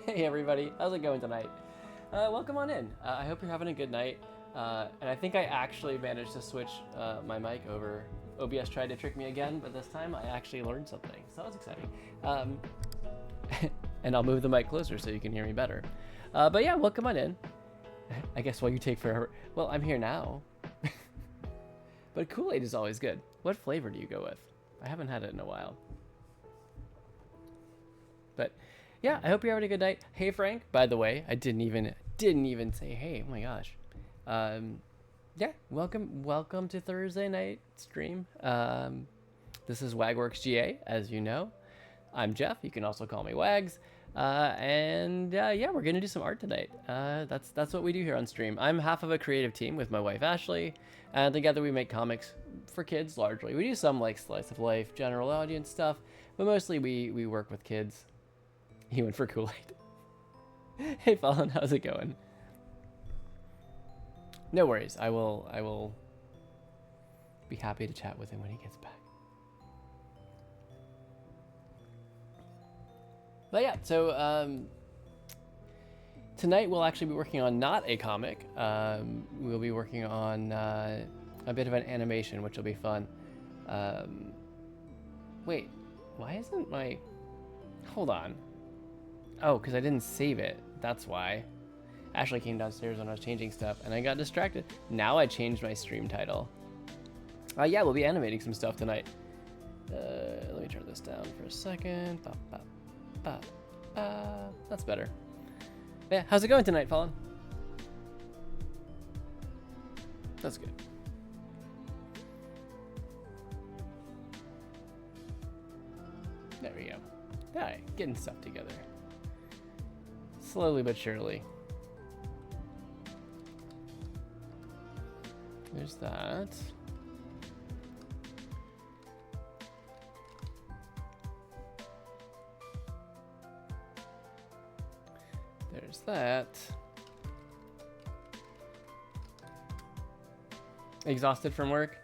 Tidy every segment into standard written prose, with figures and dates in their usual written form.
Hey everybody, how's it going tonight? Welcome on in. I hope you're having a good night. And I think I actually managed to switch my mic over. OBS tried to trick me again, but this time I actually learned something, so that was exciting. And I'll move the mic closer so you can hear me better. But yeah, welcome on in. I guess while you take forever. Well, I'm here now. But Kool-Aid is always good. What flavor do you go with? I haven't had it in a while. But yeah, I hope you're having a good night. Hey Frank, by the way, I didn't even say hey. Oh my gosh. Yeah, welcome to Thursday night stream. This is Wagworks GA, as you know. I'm Jeff. You can also call me Wags. Yeah, we're gonna do some art tonight. That's what we do here on stream. I'm half of a creative team with my wife Ashley, and together we make comics for kids largely. We do some like slice of life, general audience stuff, but mostly we work with kids. He went for Kool-Aid. Hey Fallon, how's it going? No worries. I will be happy to chat with him when he gets back. But yeah, so tonight we'll actually be working on not a comic. We'll be working on a bit of an animation, which will be fun. Wait, why isn't my... Hold on. Oh, because I didn't save it. That's why. Ashley came downstairs when I was changing stuff, and I got distracted. Now I changed my stream title. Yeah, we'll be animating some stuff tonight. Let me turn this down for a second. That's better. Yeah, how's it going tonight, Fallon? That's good. There we go. All right, getting stuff together. Slowly but surely. There's that. There's that. Exhausted from work?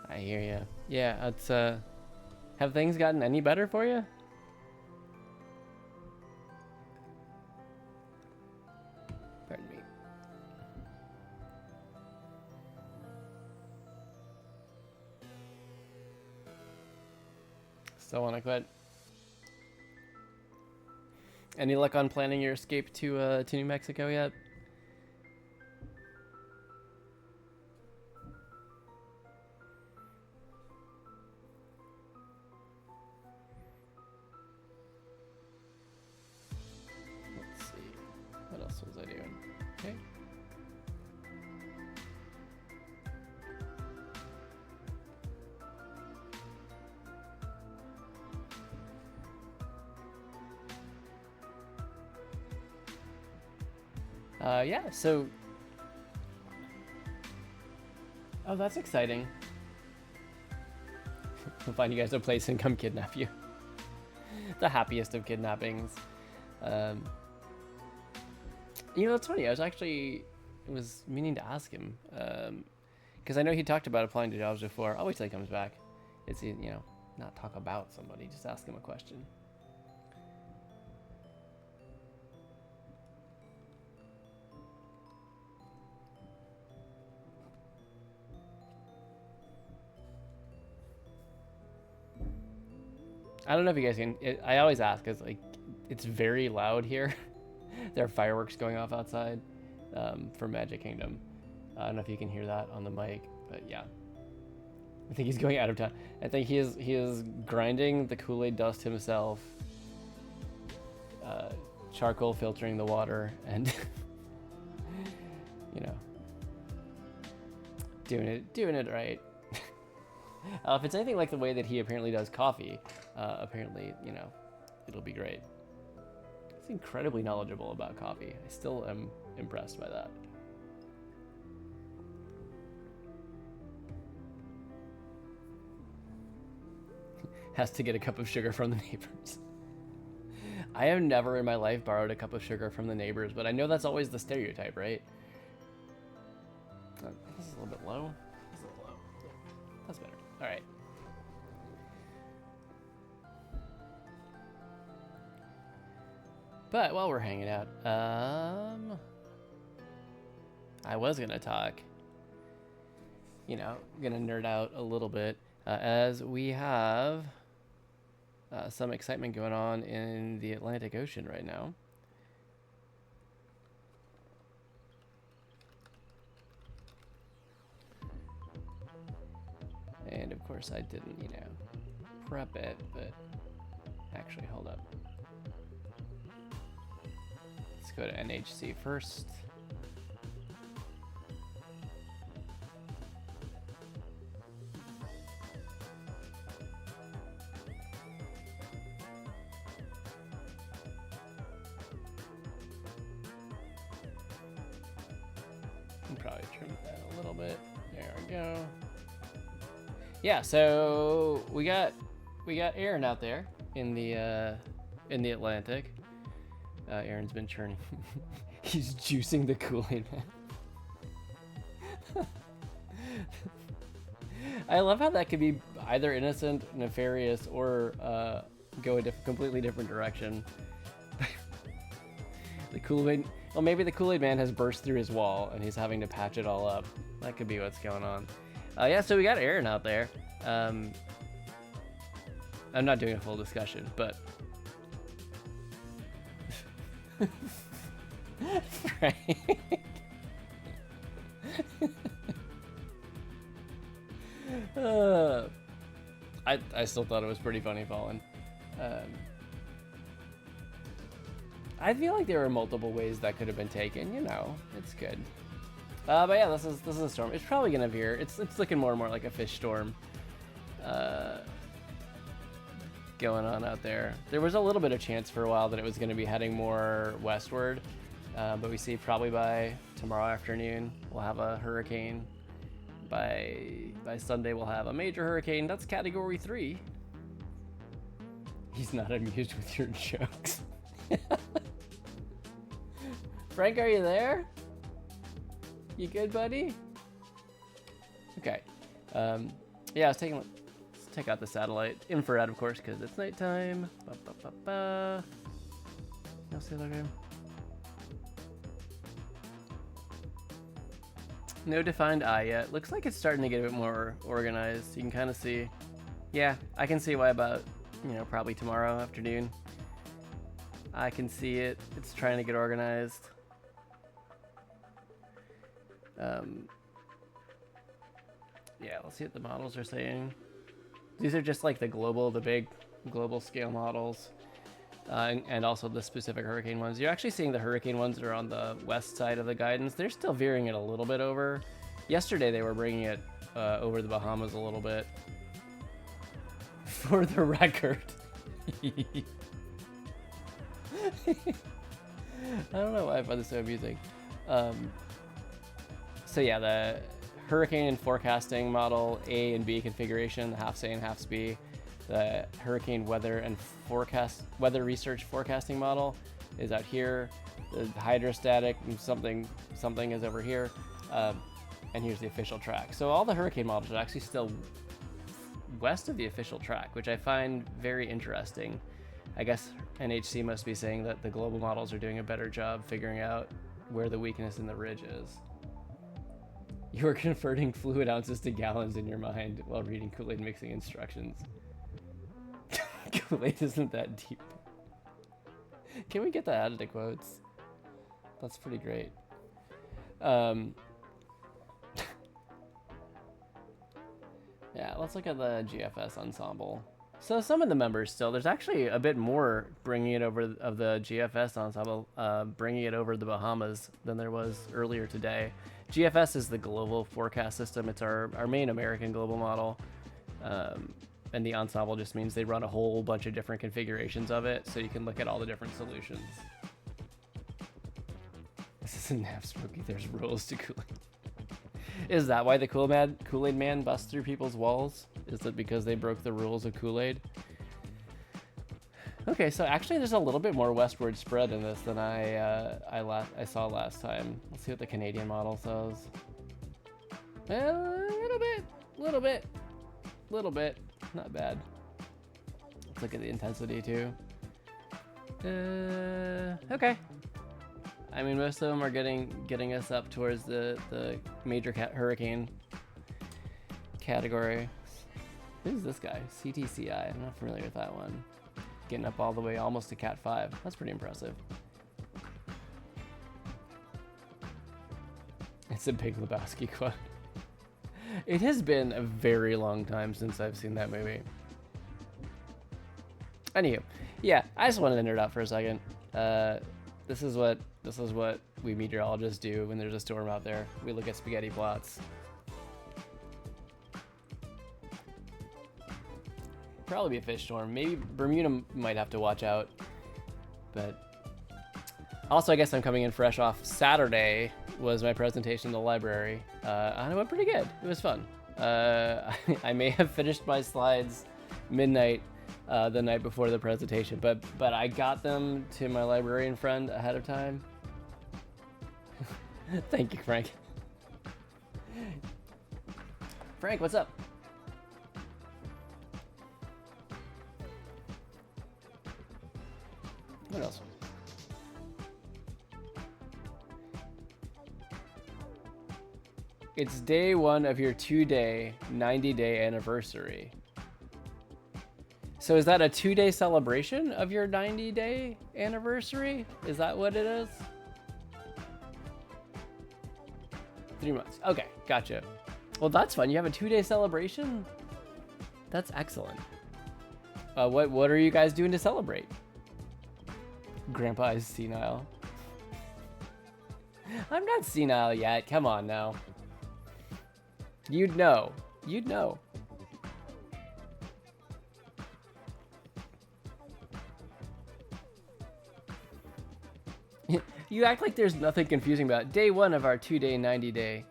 I hear you. Yeah, it's have things gotten any better for you? Pardon me. Still want to quit. Any luck on planning your escape to New Mexico yet? Let's see. What else was I doing? Okay. Yeah, so... Oh, that's exciting. We'll find you guys a place and come kidnap you. The happiest of kidnappings. You know, it's funny, I was meaning to ask him. Because I know he talked about applying to jobs before. I'll wait till he comes back. It's, you know, not talk about somebody, just ask him a question. I don't know if you guys can. I always ask because like it's very loud here. There are fireworks going off outside for Magic Kingdom. I don't know if you can hear that on the mic, but yeah. I think he's going out of town. I think he is grinding the Kool-Aid dust himself. Charcoal filtering the water, and you know, doing it right. If it's anything like the way that he apparently does coffee, apparently, you know, it'll be great. He's incredibly knowledgeable about coffee. I still am impressed by that. Has to get a cup of sugar from the neighbors. I have never in my life borrowed a cup of sugar from the neighbors, but I know that's always the stereotype, right? This is a little bit low. This is a little low. Yeah, that's better. All right. But while we're hanging out, I was gonna talk, you know, gonna nerd out a little bit, as we have some excitement going on in the Atlantic Ocean right now. And of course I didn't, you know, prep it, but actually, hold up. Let's go to NHC first. Can probably trim that a little bit. There we go. Yeah, so we got Aaron out there in the Atlantic. Aaron's been churning. He's juicing the Kool-Aid man. I love how that could be either innocent, nefarious, or go a completely different direction. The Kool-Aid, well, maybe the Kool-Aid man has burst through his wall and he's having to patch it all up. That could be what's going on. Yeah, so we got Aaron out there. I'm not doing a full discussion, but Frank. I still thought it was pretty funny, Fallen. I feel like there were multiple ways that could have been taken. You know, it's good. But yeah, this is a storm. It's probably gonna veer. It's looking more and more like a fish storm going on out there. There was a little bit of chance for a while that it was going to be heading more westward, but we see probably by tomorrow afternoon we'll have a hurricane. By Sunday we'll have a major hurricane. That's category 3. He's not amused with your jokes. Frank, are you there? You good, buddy? Okay. Yeah, let's take out the satellite. Infrared, of course, because it's nighttime. You'll see that game. No defined eye yet. Looks like it's starting to get a bit more organized. You can kind of see. Yeah, I can see why about, you know, probably tomorrow afternoon. I can see it. It's trying to get organized. Yeah, let's see what the models are saying. These are just like the big global scale models, and also the specific hurricane ones. You're actually seeing the hurricane ones that are on the west side of the guidance. They're still veering it a little bit over. Yesterday they were bringing it over the Bahamas a little bit. For the record. I don't know why I find this so amusing. So yeah, the hurricane and forecasting model A and B configuration, the half-S A and half-S B. The hurricane weather and weather research forecasting model is out here. The hydrostatic something is over here, and here's the official track. So all the hurricane models are actually still west of the official track, which I find very interesting. I guess NHC must be saying that the global models are doing a better job figuring out where the weakness in the ridge is. You are converting fluid ounces to gallons in your mind while reading Kool-Aid mixing instructions. Kool-Aid isn't that deep. Can we get that added to quotes? That's pretty great. Yeah, let's look at the GFS ensemble. So some of the members still, there's actually a bit more bringing it over of the GFS ensemble, bringing it over the Bahamas than there was earlier today. GFS is the global forecast system. It's our main American global model. And the ensemble just means they run a whole bunch of different configurations of it, so you can look at all the different solutions. This isn't half spooky, there's rules to Kool-Aid. Is that why the Kool-Aid man busts through people's walls? Is it because they broke the rules of Kool-Aid? Okay, so actually there's a little bit more westward spread in this than I saw last time. Let's see what the Canadian model says. A little bit. Not bad. Let's look at the intensity too. Okay. I mean, most of them are getting us up towards the major hurricane category. Who's this guy? CTCI. I'm not familiar with that one. Getting up all the way almost to Cat 5. That's pretty impressive. It's a Big Lebowski quote. It has been a very long time since I've seen that movie. Anywho, yeah, I just wanted to nerd out for a second. This is what we meteorologists do when there's a storm out there. We look at spaghetti plots. Probably be a fish storm. Maybe Bermuda might have to watch out. But also, I guess I'm coming in fresh off Saturday. Was my presentation in the library, and it went pretty good. It was fun. I may have finished my slides midnight the night before the presentation, but I got them to my librarian friend ahead of time. Thank you, Frank. Frank, what's up? What else? It's day 1 of your 2-day, 90-day anniversary. So is that a 2-day celebration of your 90-day anniversary? Is that what it is? 3 months. Okay, gotcha. Well, that's fun. You have a 2-day celebration? That's excellent. What are you guys doing to celebrate? Grandpa is senile. I'm not senile yet. Come on now. You'd know. You'd know. You act like there's nothing confusing about it. Day 1 of our 2-day, 90-day.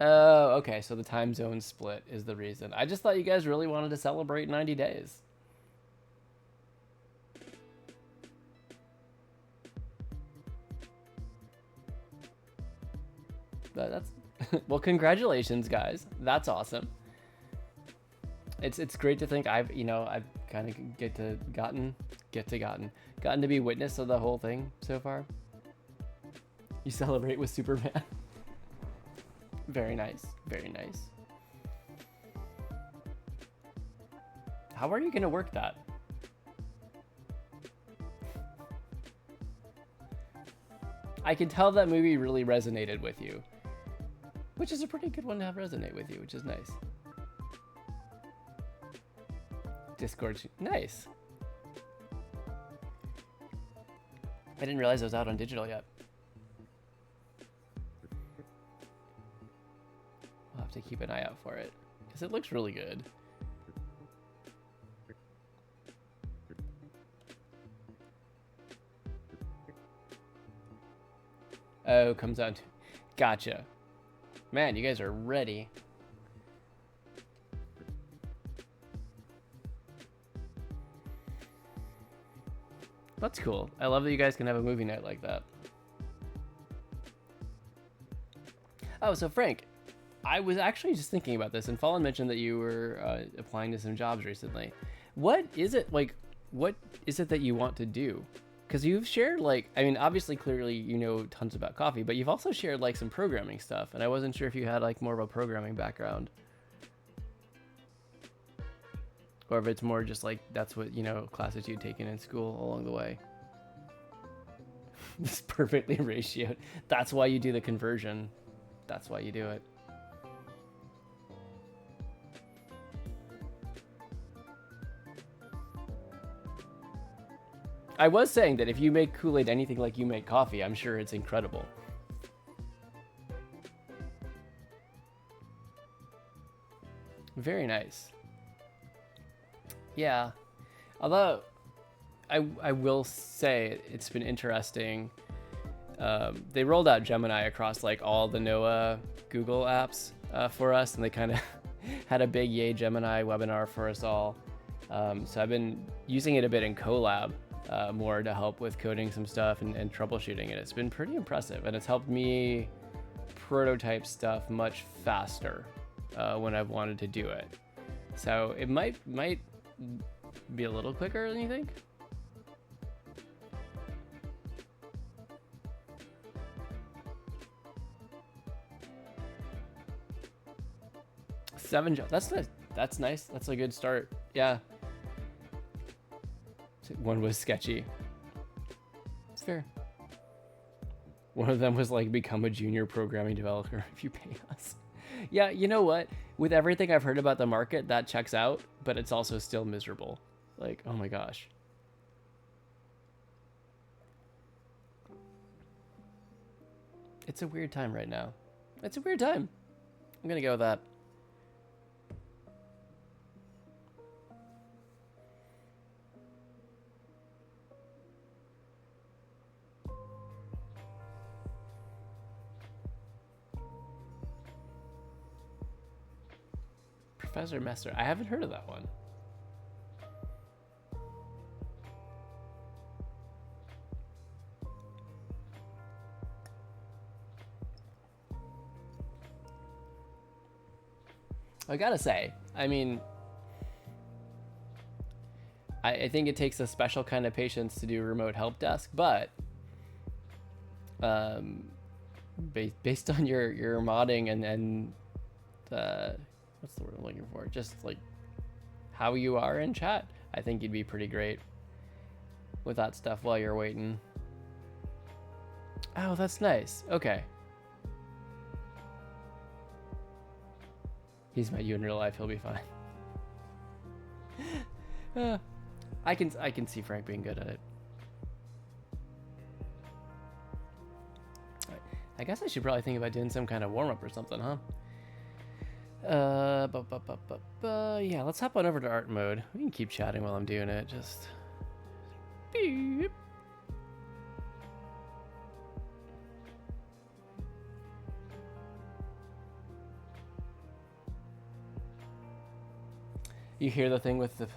Oh, okay. So the time zone split is the reason. I just thought you guys really wanted to celebrate 90 days. That's well, congratulations, guys. That's awesome. It's great to think I've kind of gotten to be witness of the whole thing so far. You celebrate with Superman. Very nice. Very nice. How are you gonna work that? I can tell that movie really resonated with you. Which is a pretty good one to have resonate with you, which is nice. Discord, nice. I didn't realize it was out on digital yet. I'll have to keep an eye out for it, because it looks really good. Oh, comes out. Gotcha. Man, you guys are ready. That's cool. I love that you guys can have a movie night like that. Oh, so Frank, I was actually just thinking about this, and Fallen mentioned that you were applying to some jobs recently. What is it that you want to do? Because you've shared, like, I mean, obviously, clearly, you know tons about coffee, but you've also shared, like, some programming stuff, and I wasn't sure if you had, like, more of a programming background. Or if it's more just, like, that's what, classes you'd taken in school along the way. This perfectly ratioed. That's why you do the conversion. That's why you do it. I was saying that if you make Kool-Aid anything like you make coffee, I'm sure it's incredible. Very nice. Yeah. Although, I will say it's been interesting. They rolled out Gemini across like all the NOAA Google apps for us, and they kind of had a big Yay Gemini webinar for us all. So I've been using it a bit in Colab. More to help with coding some stuff and troubleshooting it. It's been pretty impressive, and it's helped me prototype stuff much faster when I've wanted to do it. So it might be a little quicker than you think. Seven jobs. That's nice. That's nice. That's a good start. Yeah. One was sketchy. It's fair. One of them was like, become a junior programming developer if you pay us. Yeah, you know what? With everything I've heard about the market, that checks out, but it's also still miserable. Like, oh my gosh. It's a weird time right now. It's a weird time. I'm gonna go with that. Professor Messer. I haven't heard of that one. I gotta say, I mean, I think it takes a special kind of patience to do remote help desk, but based on your modding and what's the word I'm looking for? Just like how you are in chat, I think you'd be pretty great with that stuff while you're waiting. Oh, that's nice. Okay. He's met you in real life. He'll be fine. I can see Frank being good at it. All right. I guess I should probably think about doing some kind of warm up or something, huh? Yeah, let's hop on over to art mode. We can keep chatting while I'm doing it. Just beep. You hear the thing with the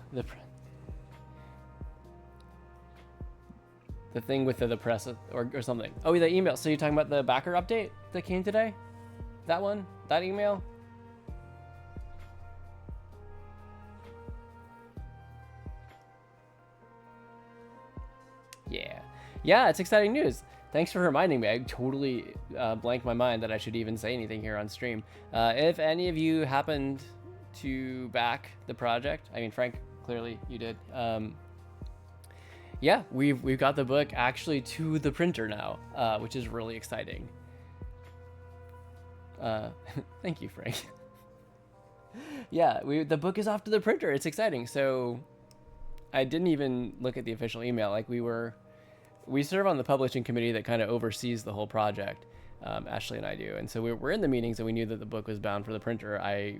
thing with the press or something. Oh, the email. So you're talking about the backer update that came today? That one? That email? Yeah, it's exciting news. Thanks for reminding me. I totally blanked my mind that I should even say anything here on stream. If any of you happened to back the project, I mean, Frank, clearly you did. Yeah, we've got the book actually to the printer now, which is really exciting. Thank you, Frank. Yeah, the book is off to the printer. It's exciting. So I didn't even look at the official email. Like we serve on the publishing committee that kind of oversees the whole project. Ashley and I do. And so we're in the meetings and we knew that the book was bound for the printer. I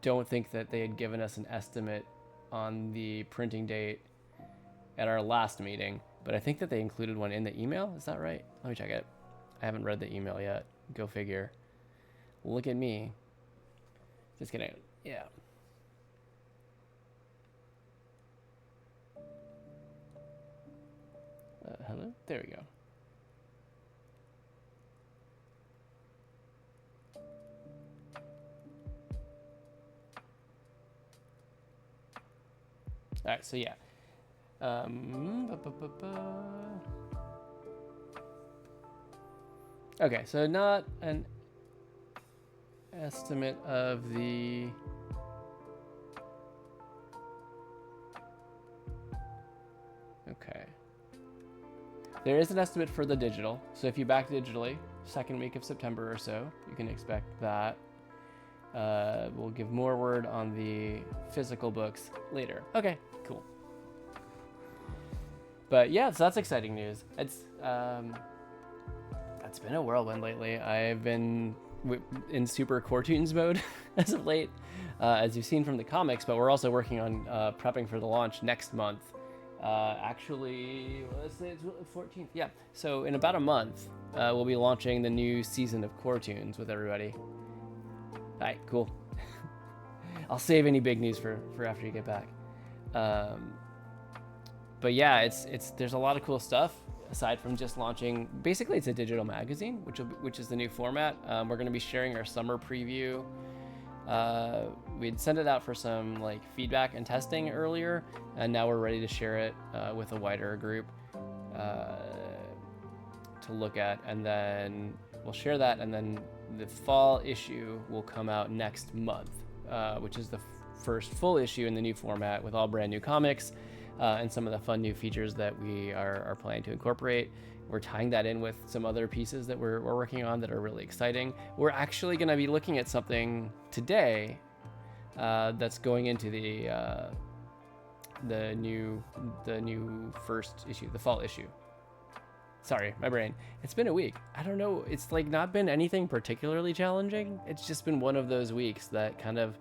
don't think that they had given us an estimate on the printing date at our last meeting, but I think that they included one in the email. Is that right? Let me check it. I haven't read the email yet. Go figure. Look at me. Just kidding. Yeah. Hello? There we go. All right, so yeah. Okay, so not an estimate of the... Okay. There is an estimate for the digital. So if you back digitally, second week of September or so, you can expect that. We'll give more word on the physical books later. Okay, cool. But yeah, so that's exciting news. It's been a whirlwind lately. I've been in super CoreToons mode as of late, as you've seen from the comics, but we're also working on prepping for the launch next month. Actually, let's say it's 14th. Yeah, so in about a month, we'll be launching the new season of CoreToons with everybody. All right, cool. I'll save any big news for after you get back. But yeah, there's a lot of cool stuff. aside from just launching, basically it's a digital magazine, which is the new format. We're going to be sharing our summer preview. We'd sent it out for some like feedback and testing earlier, and now we're ready to share it with a wider group to look at, and then we'll share that, and then the fall issue will come out next month, which is the first full issue in the new format with all brand new comics and some of the fun new features that we are planning to incorporate. We're tying that in with some other pieces that we're working on that are really exciting. We're actually going to be looking at something today that's going into the new first issue, the fall issue. Sorry, my brain. It's been a week. I don't know. It's like not been anything particularly challenging. It's just been one of those weeks that kind of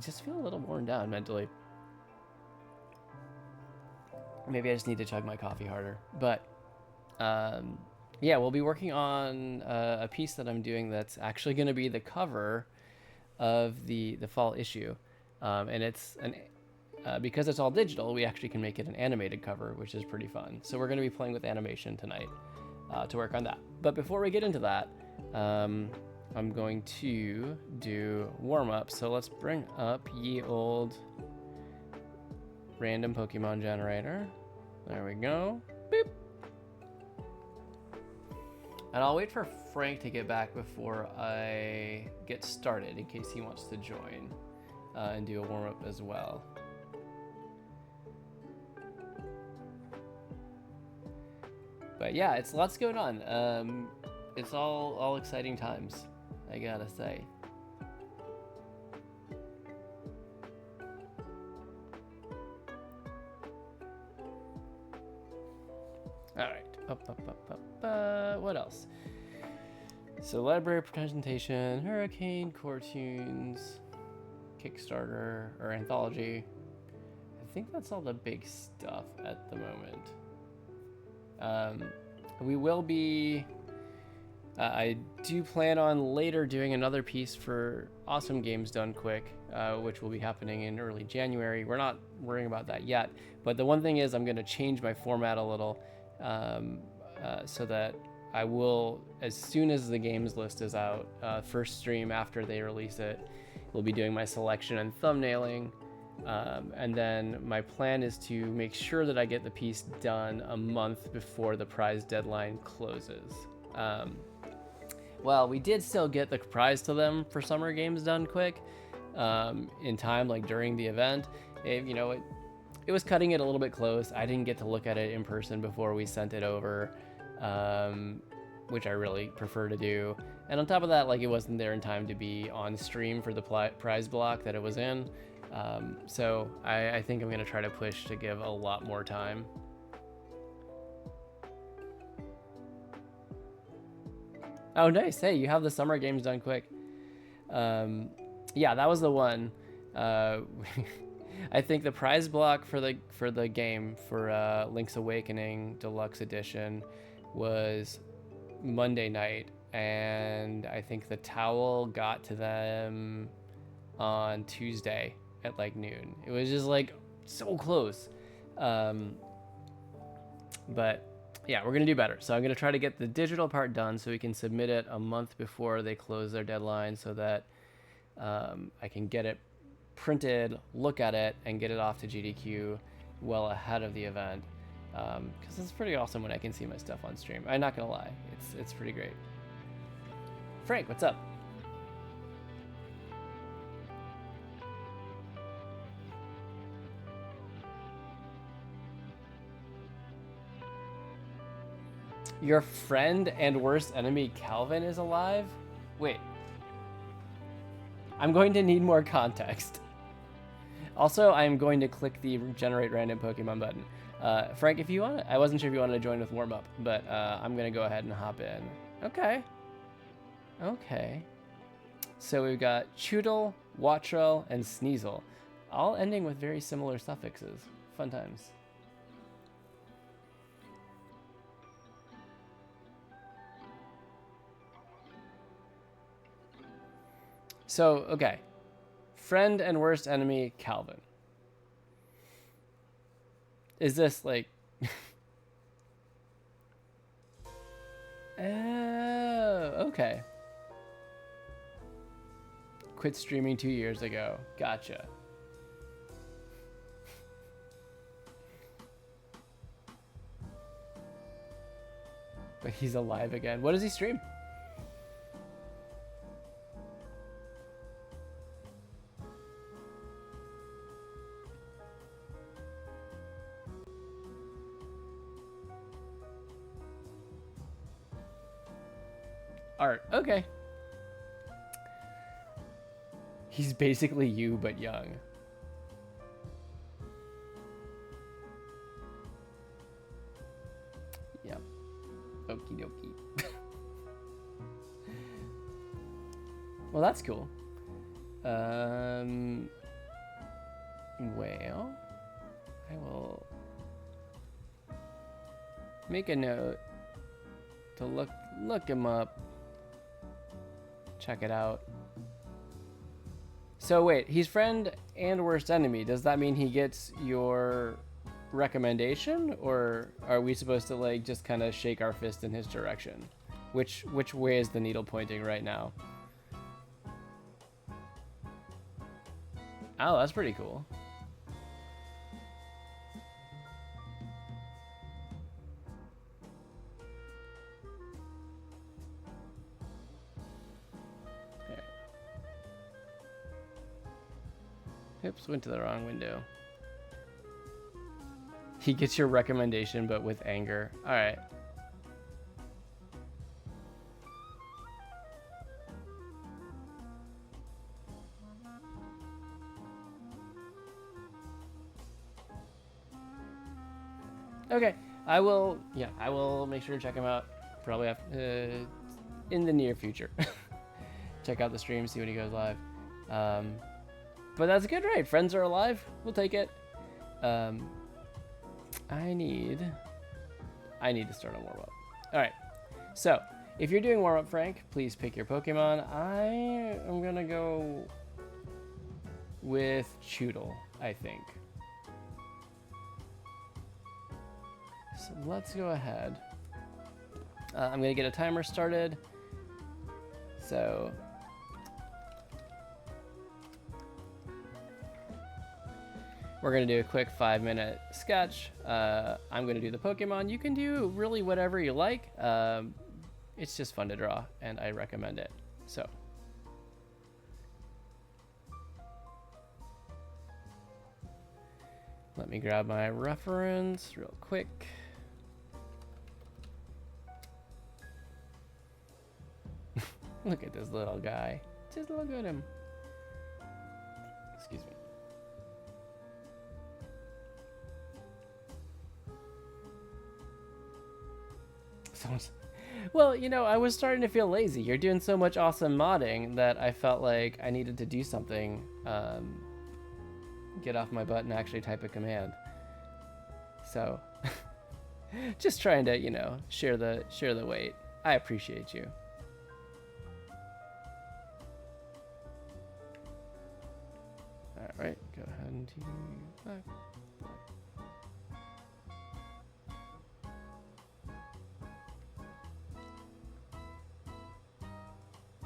just feel a little worn down mentally. Maybe I just need to chug my coffee harder. But yeah, we'll be working on a piece that I'm doing that's actually going to be the cover of the fall issue. And it's because it's all digital, we actually can make it an animated cover, which is pretty fun. So we're going to be playing with animation tonight to work on that. But before we get into that, I'm going to do warm-up. So let's bring up ye old random Pokemon generator. There we go. Boop. And I'll wait for Frank to get back before I get started in case he wants to join and do a warm-up as well. But yeah, it's lots going on. It's all exciting times, I gotta say. All right, up. What else? So library presentation, Hurricane, CoreToons, Kickstarter, or Anthology. I think that's all the big stuff at the moment. We will be, I do plan on later doing another piece for Awesome Games Done Quick, which will be happening in early January. We're not worrying about that yet, but the one thing is I'm going to change my format a little so that I will, as soon as the games list is out, first stream after they release it, we'll be doing my selection and thumbnailing. And then my plan is to make sure that I get the piece done a month before the prize deadline closes. Well, we did still get the prize to them for Summer Games Done Quick in time, like during the event. It was cutting it a little bit close. I didn't get to look at it in person before we sent it over, which I really prefer to do. And on top of that, like, it wasn't there in time to be on stream for the prize block that it was in. So I think I'm going to try to push to give a lot more time. Oh, nice. Hey, you have the Summer Games Done Quick. Yeah, that was the one. I think the prize block for the game for Link's Awakening Deluxe Edition was Monday night, and I think the towel got to them on Tuesday at like noon. It was just like so close. But yeah, we're gonna do better. So I'm gonna try to get the digital part done so we can submit it a month before they close their deadline, so that I can get it printed, look at it, and get it off to GDQ well ahead of the event. Because it's pretty awesome when I can see my stuff on stream. I'm not gonna lie, it's pretty great. Frank, what's up? Your friend and worst enemy Calvin is alive? Wait. I'm going to need more context. Also, I'm going to click the generate random Pokemon button. Frank, if you want, I wasn't sure if you wanted to join with warm up, but I'm gonna go ahead and hop in. Okay. So we've got Chewtle, Wattrel, and Sneasel, all ending with very similar suffixes. Fun times. So, okay. Friend and worst enemy, Calvin. Is this like... Oh, okay. Quit streaming 2 years ago. Gotcha. But he's alive again. What does he stream? Art. Okay. He's basically you, but young. Yep. Okie dokie. Well, that's cool. Well, I will make a note to look him up. Check it out. So wait, he's friend and worst enemy. Does that mean he gets your recommendation, or are we supposed to like just kind of shake our fist in his direction? Which way is the needle pointing right now? Oh, that's pretty cool. Oops, went to the wrong window. He gets your recommendation, but with anger. All right. Okay, I will make sure to check him out probably after, in the near future. Check out the stream, see when he goes live. But that's good, right? Friends are alive. We'll take it. I need to start a warm-up. All right. So if you're doing warm-up, Frank, please pick your Pokemon. I am gonna go with Chewtle, I think. So let's go ahead. I'm gonna get a timer started. So we're gonna do a quick 5-minute sketch. I'm gonna do the Pokemon. You can do really whatever you like. It's just fun to draw, and I recommend it. So. Let me grab my reference real quick. Look at this little guy. Just look at him. Excuse me. Well, you know, I was starting to feel lazy. You're doing so much awesome modding that I felt like I needed to do something. Get off my butt and actually type a command. So, just trying to, you know, share the weight. I appreciate you. All right, go ahead and do that.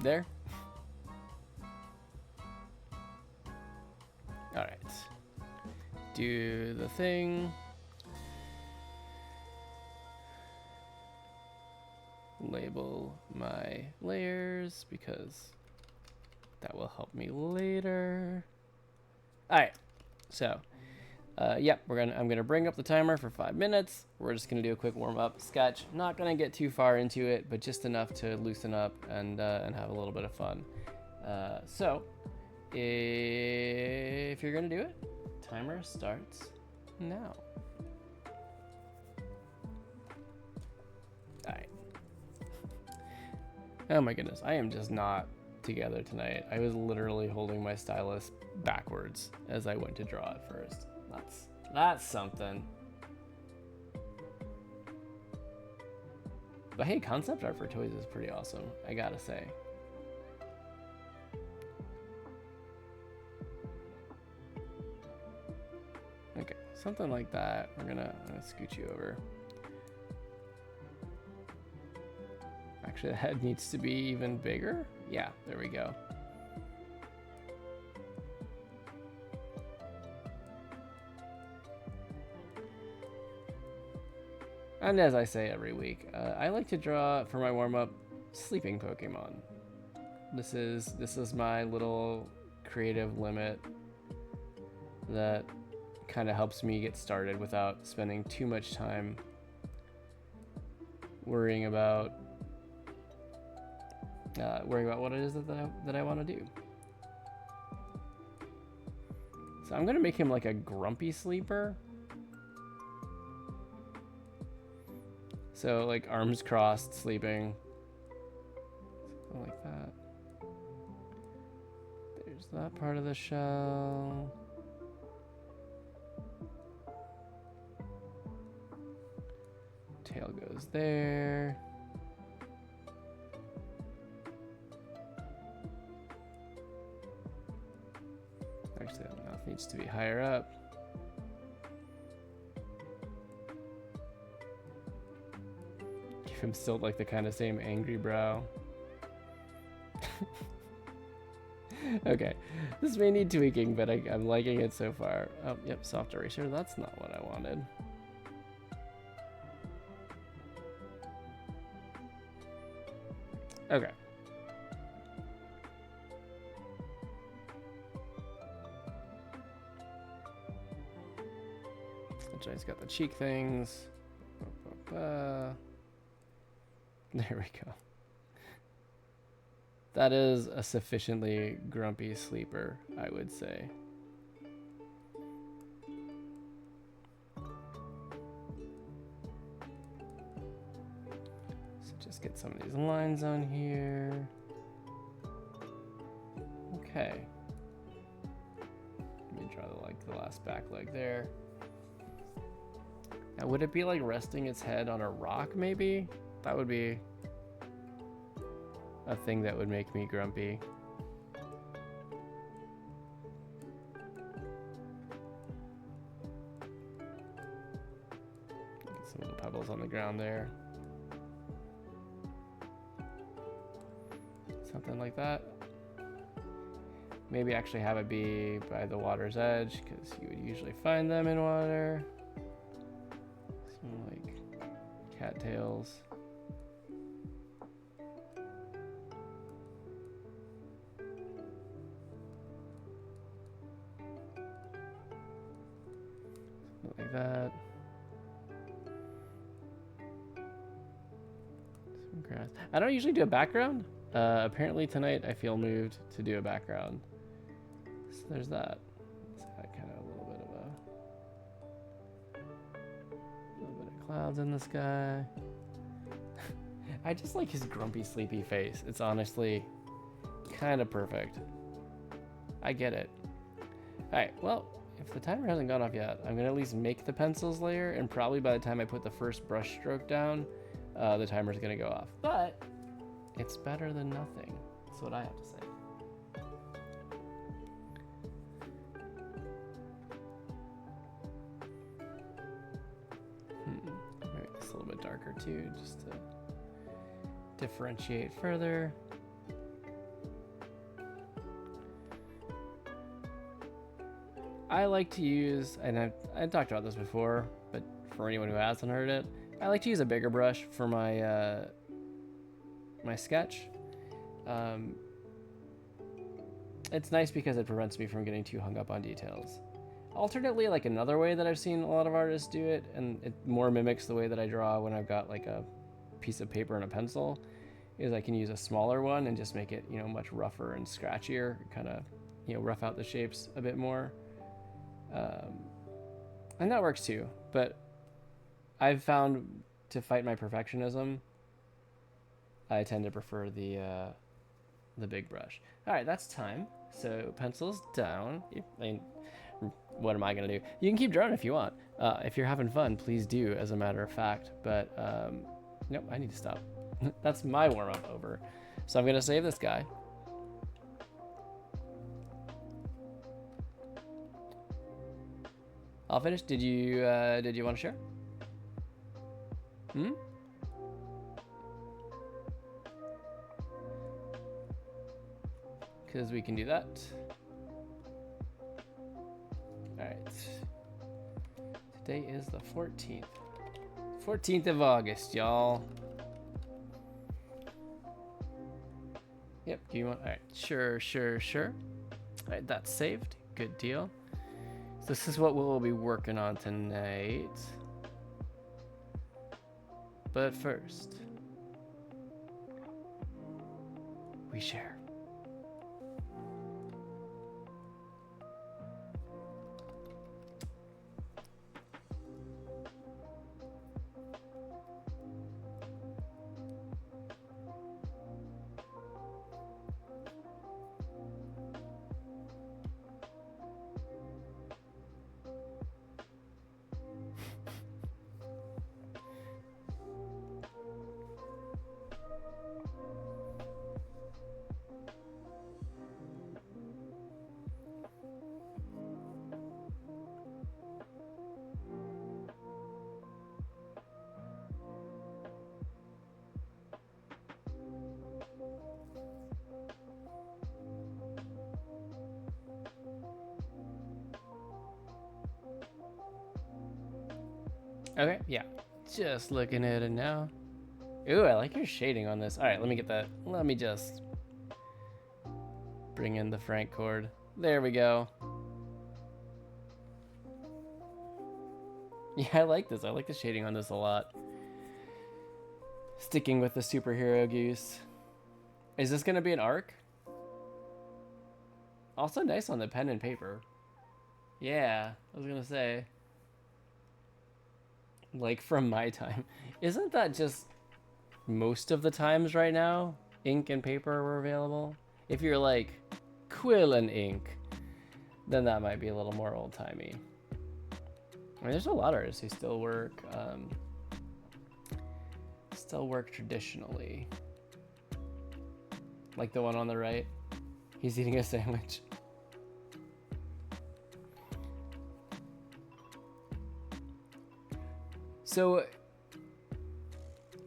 There. All right. Do the thing. Label my layers because that will help me later. All right. So, yep, I'm gonna bring up the timer for 5 minutes. We're just gonna do a quick warm up sketch. Not gonna get too far into it, but just enough to loosen up and have a little bit of fun. So, if you're gonna do it, timer starts now. All right. Oh my goodness, I am just not together tonight. I was literally holding my stylus backwards as I went to draw at first. That's something. But hey, concept art for toys is pretty awesome, I gotta say. Okay, something like that. I'm gonna scoot you over. Actually, the head needs to be even bigger. Yeah, there we go. And as I say every week, I like to draw for my warm-up sleeping Pokemon. This is my little creative limit that kind of helps me get started without spending too much time worrying about what it is that I want to do. So I'm gonna make him like a grumpy sleeper. So like arms crossed, sleeping. Something like that. There's that part of the shell. Tail goes there. Actually, that mouth needs to be higher up. Give him still like the kind of same angry brow. Okay, this may need tweaking, but I'm liking it so far. Oh, yep, soft erasure. That's not what I wanted. Okay. He's got the cheek things. There we go. That is a sufficiently grumpy sleeper, I would say. So just get some of these lines on here. Okay. Let me draw the last back leg there. Now, would it be like resting its head on a rock, maybe? That would be a thing that would make me grumpy. Get some of the pebbles on the ground there. Something like that. Maybe actually have it be by the water's edge, because you would usually find them in water. Some like cattails. Something like that. Some grass. I don't usually do a background. Apparently tonight I feel moved to do a background. So there's that. It's got kind of a little bit of clouds in the sky. I just like his grumpy, sleepy face. It's honestly kind of perfect. I get it. Alright, well, if the timer hasn't gone off yet, I'm going to at least make the pencils layer, and probably by the time I put the first brush stroke down, the timer's going to go off. But it's better than nothing. That's what I have to say. Make this a little bit darker too, just to differentiate further. I like to use, and I talked about this before, but for anyone who hasn't heard it, I like to use a bigger brush for my my sketch. It's nice because it prevents me from getting too hung up on details. Alternately, like another way that I've seen a lot of artists do it, and it more mimics the way that I draw when I've got like a piece of paper and a pencil, is I can use a smaller one and just make it, you know, much rougher and scratchier, kind of, you know, rough out the shapes a bit more. And that works too, but I've found to fight my perfectionism, I tend to prefer the big brush. All right, that's time. So pencils down. I mean, what am I gonna do? You can keep drawing if you want. If you're having fun, please do, as a matter of fact. But nope, I need to stop. That's my warm-up over. So I'm gonna save this guy. I'll finish. Did you want to share? because we can do that. All right. Today is the 14th. 14th of August, y'all. Yep, do you want? All right, sure. All right, that's saved. Good deal. So this is what we'll be working on tonight. But first, we share. Okay, yeah. Just looking at it now. Ooh, I like your shading on this. All right, let me get that. Let me just bring in the Frank chord. There we go. Yeah, I like this. I like the shading on this a lot. Sticking with the superhero goose. Is this going to be an arc? Also nice on the pen and paper. Yeah, I was going to say. Like from my time. Isn't that just most of the times right now? Ink and paper are available. If you're like quill and ink, then that might be a little more old-timey. I mean, there's a lot of artists who still work traditionally. Like the one on the right. He's eating a sandwich. So,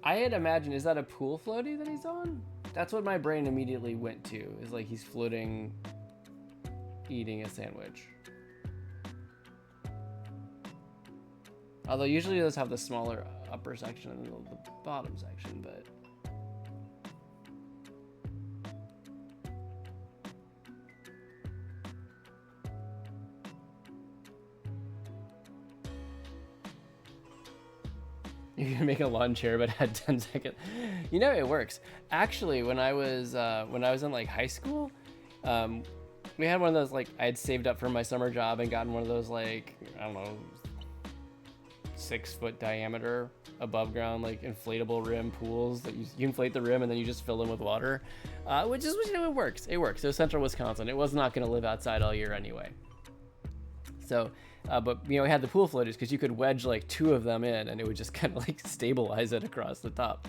I had imagined, is that a pool floaty that he's on? That's what my brain immediately went to, is like he's floating, eating a sandwich. Although usually those have the smaller upper section and the bottom section, but... You can make a lawn chair, but had 10 seconds. You know, it works. Actually, when I was in like high school, we had one of those, like, I had saved up for my summer job and gotten one of those, like, I don't know, 6-foot diameter above ground, like, inflatable rim pools that you inflate the rim and then you just fill them with water, which is, you know, it works. It works. So Central Wisconsin, it was not going to live outside all year anyway. So, but, you know, we had the pool floaters because you could wedge like 2 of them in and it would just kind of like stabilize it across the top.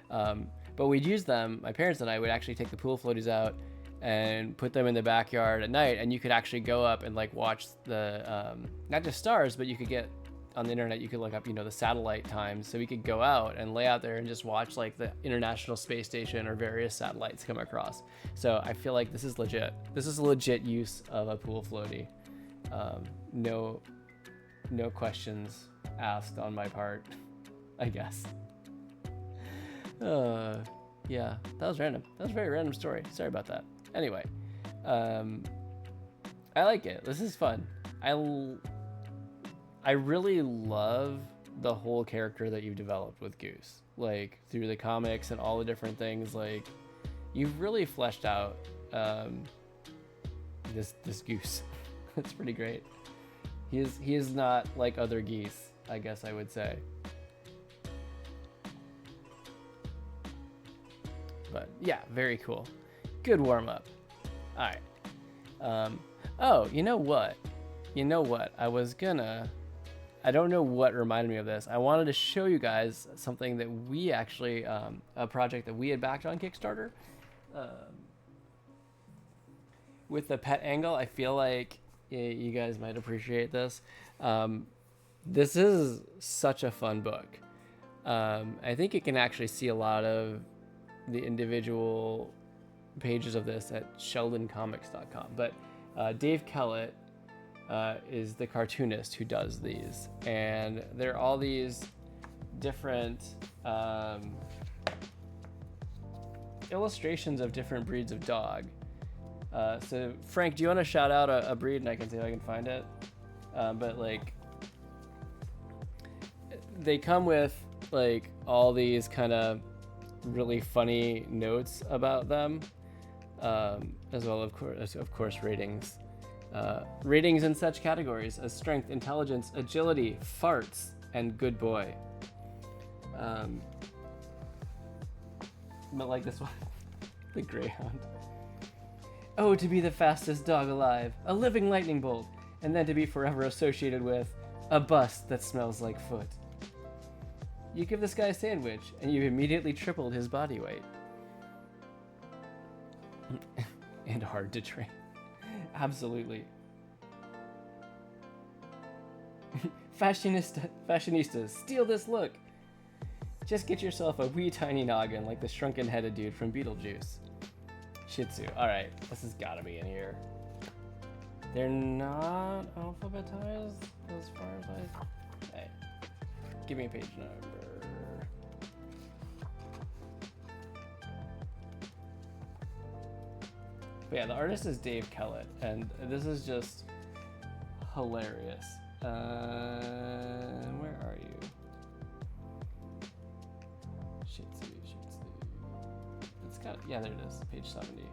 But we'd use them, my parents and I would actually take the pool floaties out and put them in the backyard at night, and you could actually go up and like watch the, not just stars, but you could get on the internet, you could look up, you know, the satellite times. So we could go out and lay out there and just watch like the International Space Station or various satellites come across. So I feel like this is legit. This is a legit use of a pool floaty. No questions asked on my part, I guess. Yeah, that was random. That was a very random story. Sorry about that. Anyway, I like it. This is fun. I really love the whole character that you've developed with Goose. Like, through the comics and all the different things, like, you've really fleshed out this Goose. It's pretty great. He is not like other geese, I guess I would say. But yeah, very cool. Good warm up. All right. Oh, you know what? I don't know what reminded me of this. I wanted to show you guys something that we actually, a project that we had backed on Kickstarter. With the pet angle, I feel like you guys might appreciate this. This is such a fun book. I think you can actually see a lot of the individual pages of this at sheldoncomics.com. But Dave KidLit is the cartoonist who does these, and they're all these different illustrations of different breeds of dog. So Frank, do you want to shout out a breed, and I can see if I can find it? But like, they come with like all these kind of really funny notes about them, as well of course ratings. Ratings in such categories as strength, intelligence, agility, farts, and good boy. But like this one, the greyhound. Oh, to be the fastest dog alive, a living lightning bolt, and then to be forever associated with a bust that smells like foot. You give this guy a sandwich, and you've immediately tripled his body weight. And hard to train. Absolutely. Fashionistas, steal this look. Just get yourself a wee tiny noggin like the shrunken-headed dude from Beetlejuice. Shih Tzu. Alright, this has gotta be in here. They're not alphabetized as far as I... Hey, give me a page number. But yeah, the artist is Dave KidLit, and this is just hilarious. Where are you? Shih Tzu. It's got, yeah, there it is, page 70.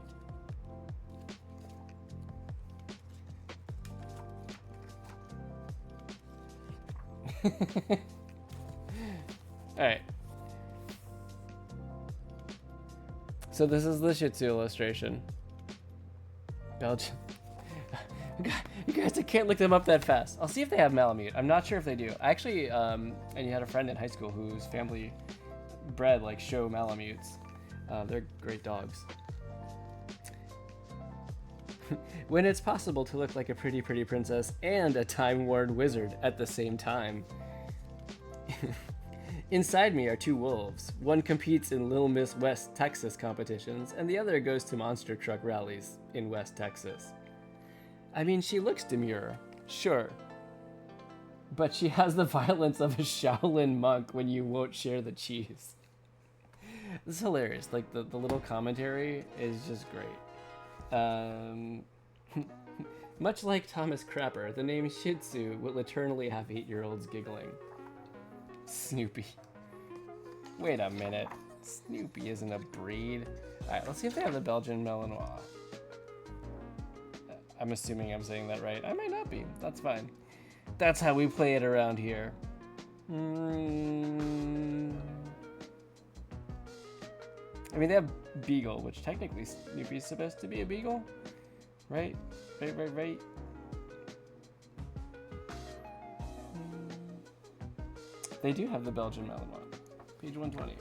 All right. So this is the Shih Tzu illustration. Belgian. You guys, I can't look them up that fast. I'll see if they have Malamute. I'm not sure if they do. I actually, and you had a friend in high school whose family bred like show Malamutes. They're great dogs. When it's possible to look like a pretty princess and a time-worn wizard at the same time. Inside me are two wolves. One competes in Little Miss West Texas competitions, and the other goes to monster truck rallies in West Texas. I mean, she looks demure, sure, but she has the violence of a Shaolin monk when you won't share the cheese. This is hilarious. Like, the little commentary is just great. Much like Thomas Crapper, the name Shih Tzu will eternally have 8-year-olds giggling. Snoopy. Wait a minute. Snoopy isn't a breed. Alright, let's see if they have the Belgian Malinois. I'm assuming I'm saying that right. I might not be. That's fine. That's how we play it around here. I mean, they have Beagle, which technically Snoopy's supposed to be a Beagle. Right? Right. They do have the Belgian Malinois. Page 120.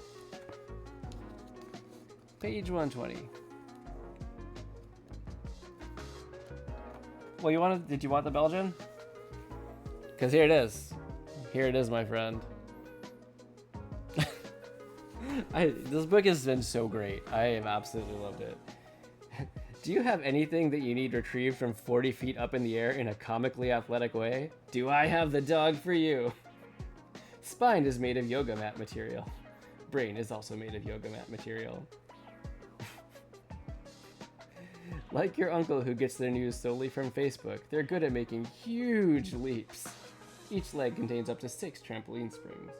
Page 120. Well, did you want the Belgian? Because here it is. Here it is, my friend. This book has been so great. I have absolutely loved it. Do you have anything that you need retrieved from 40 feet up in the air in a comically athletic way? Do I have the dog for you? Spine is made of yoga mat material. Brain is also made of yoga mat material. Like your uncle who gets their news solely from Facebook, they're good at making huge leaps. Each leg contains up to 6 trampoline springs.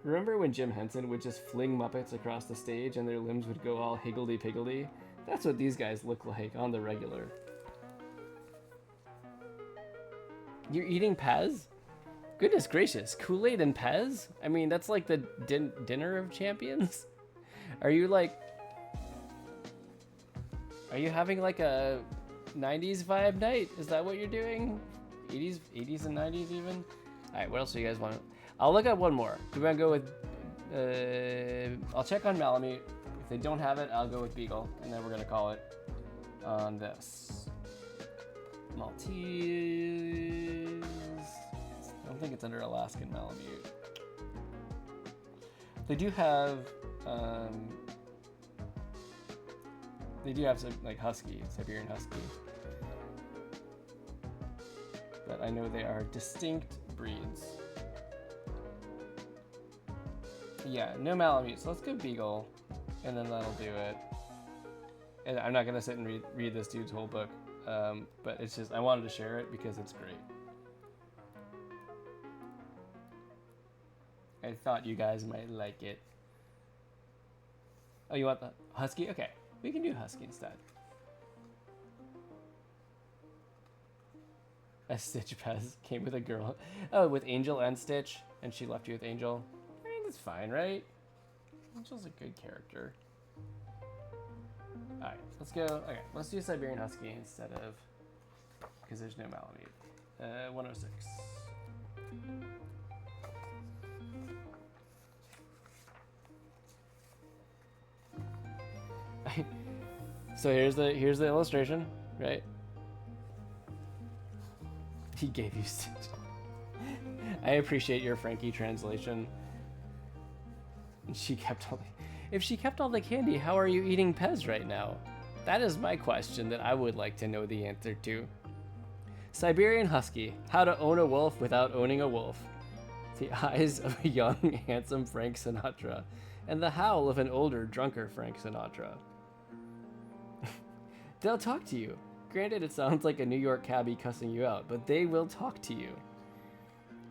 Remember when Jim Henson would just fling Muppets across the stage and their limbs would go all higgledy-piggledy? That's what these guys look like on the regular. You're eating Pez? Goodness gracious, Kool-Aid and Pez? I mean, that's like the dinner of champions? Are you having like a 90s vibe night? Is that what you're doing? 80s and 90s even? Alright, what else do you guys want? I'll look at one more. Do we want to go with... I'll check on Malamute. If they don't have it, I'll go with Beagle. And then we're going to call it on this. Maltese... I don't think it's under Alaskan Malamute. They do have They do have some like husky, Siberian husky. But I know they are distinct breeds. Yeah, no Malamute, so let's go Beagle, and then that'll do it. And I'm not gonna sit and read this dude's whole book, but it's just, I wanted to share it because it's great. I thought you guys might like it. Oh, you want the husky? Okay, we can do husky instead. A Stitch Pez came with a girl. Oh, with Angel and Stitch, and she left you with Angel. I mean, that's fine, right? Angel's a good character. Alright, let's go. Okay, let's do Siberian Husky instead of... because there's no Malamute. 106. So here's the illustration, right? He gave you Stitch. I appreciate your Frankie translation. She kept all the, if she kept all the candy, how are you eating Pez right now? That is my question that I would like to know the answer to. Siberian Husky, how to own a wolf without owning a wolf. The eyes of a young, handsome Frank Sinatra, and the howl of an older, drunker Frank Sinatra. They'll talk to you. Granted, it sounds like a New York cabbie cussing you out, but they will talk to you.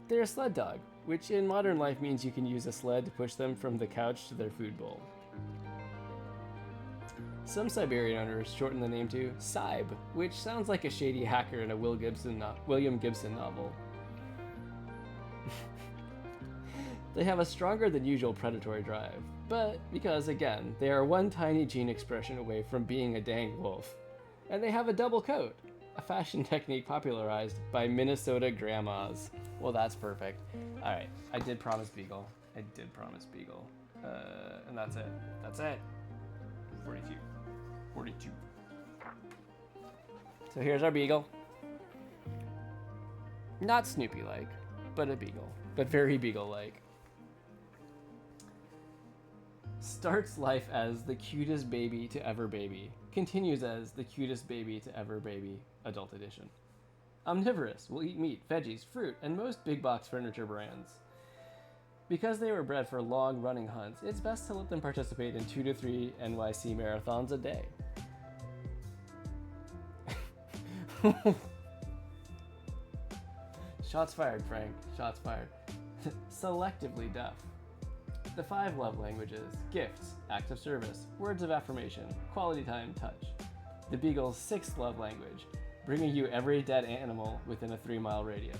They're a sled dog, which in modern life means you can use a sled to push them from the couch to their food bowl. Some Siberian owners shorten the name to Sib, which sounds like a shady hacker in a William Gibson novel. They have a stronger than usual predatory drive, but because, again, they are one tiny gene expression away from being a dang wolf. And they have a double coat, a fashion technique popularized by Minnesota grandmas. Well, that's perfect. All right, I did promise Beagle. And that's it. That's it. 42. 42. So here's our Beagle. Not Snoopy-like, but a Beagle. But very Beagle-like. Starts life as the cutest baby to ever baby. Continues as the cutest baby to ever baby, adult edition. Omnivorous, will eat meat, veggies, fruit, and most big box furniture brands. Because they were bred for long running hunts, it's best to let them participate in 2 to 3 NYC marathons a day. Shots fired, Frank. Shots fired. Selectively deaf. The 5 love languages: gifts, acts of service, words of affirmation, quality time, touch. The Beagle's 6th love language: bringing you every dead animal within a 3-mile radius.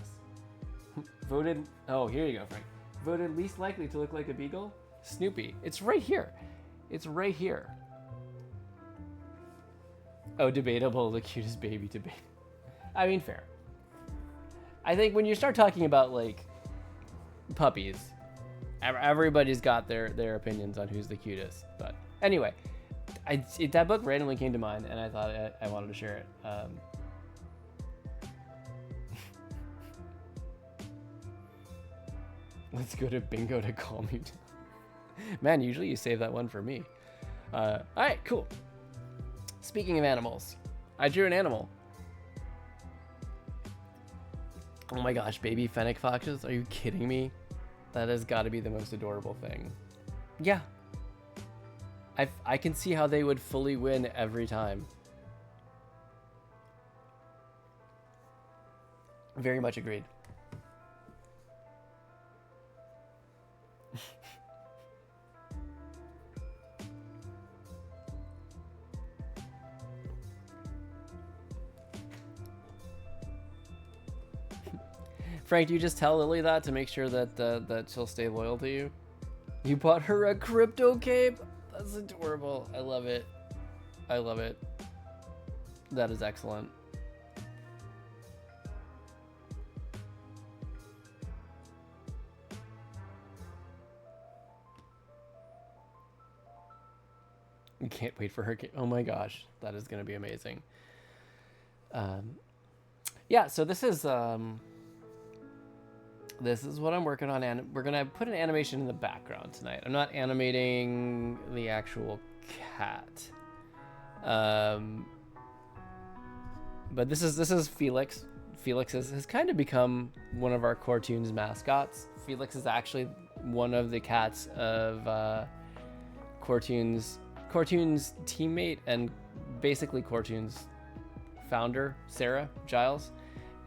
Voted, oh, here you go, Frank. Voted least likely to look like a Beagle? Snoopy. It's right here. It's right here. Oh, debatable, the cutest baby to baby. I mean, fair. I think when you start talking about, like, puppies, everybody's got their opinions on who's the cutest. But anyway, that book randomly came to mind, and I thought I wanted to share it. Let's go to bingo to call me. Man, usually you save that one for me. All right, cool. Speaking of animals, I drew an animal. Oh my gosh, baby fennec foxes? Are you kidding me? That has got to be the most adorable thing. Yeah. I can see how they would fully win every time. Very much agreed. Frank, do you just tell Lily that to make sure that that she'll stay loyal to you? You bought her a crypto cape? That's adorable. I love it. I love it. That is excellent. You can't wait for her. Oh my gosh, that is going to be amazing. Yeah, so this is what I'm working on, and we're gonna put an animation in the background tonight. I'm not animating the actual cat. Um, but this is Felix. Felix has kind of become one of our CoreToons mascots. Felix is actually one of the cats of CoreToons teammate and basically CoreToons founder, Sarah Giles.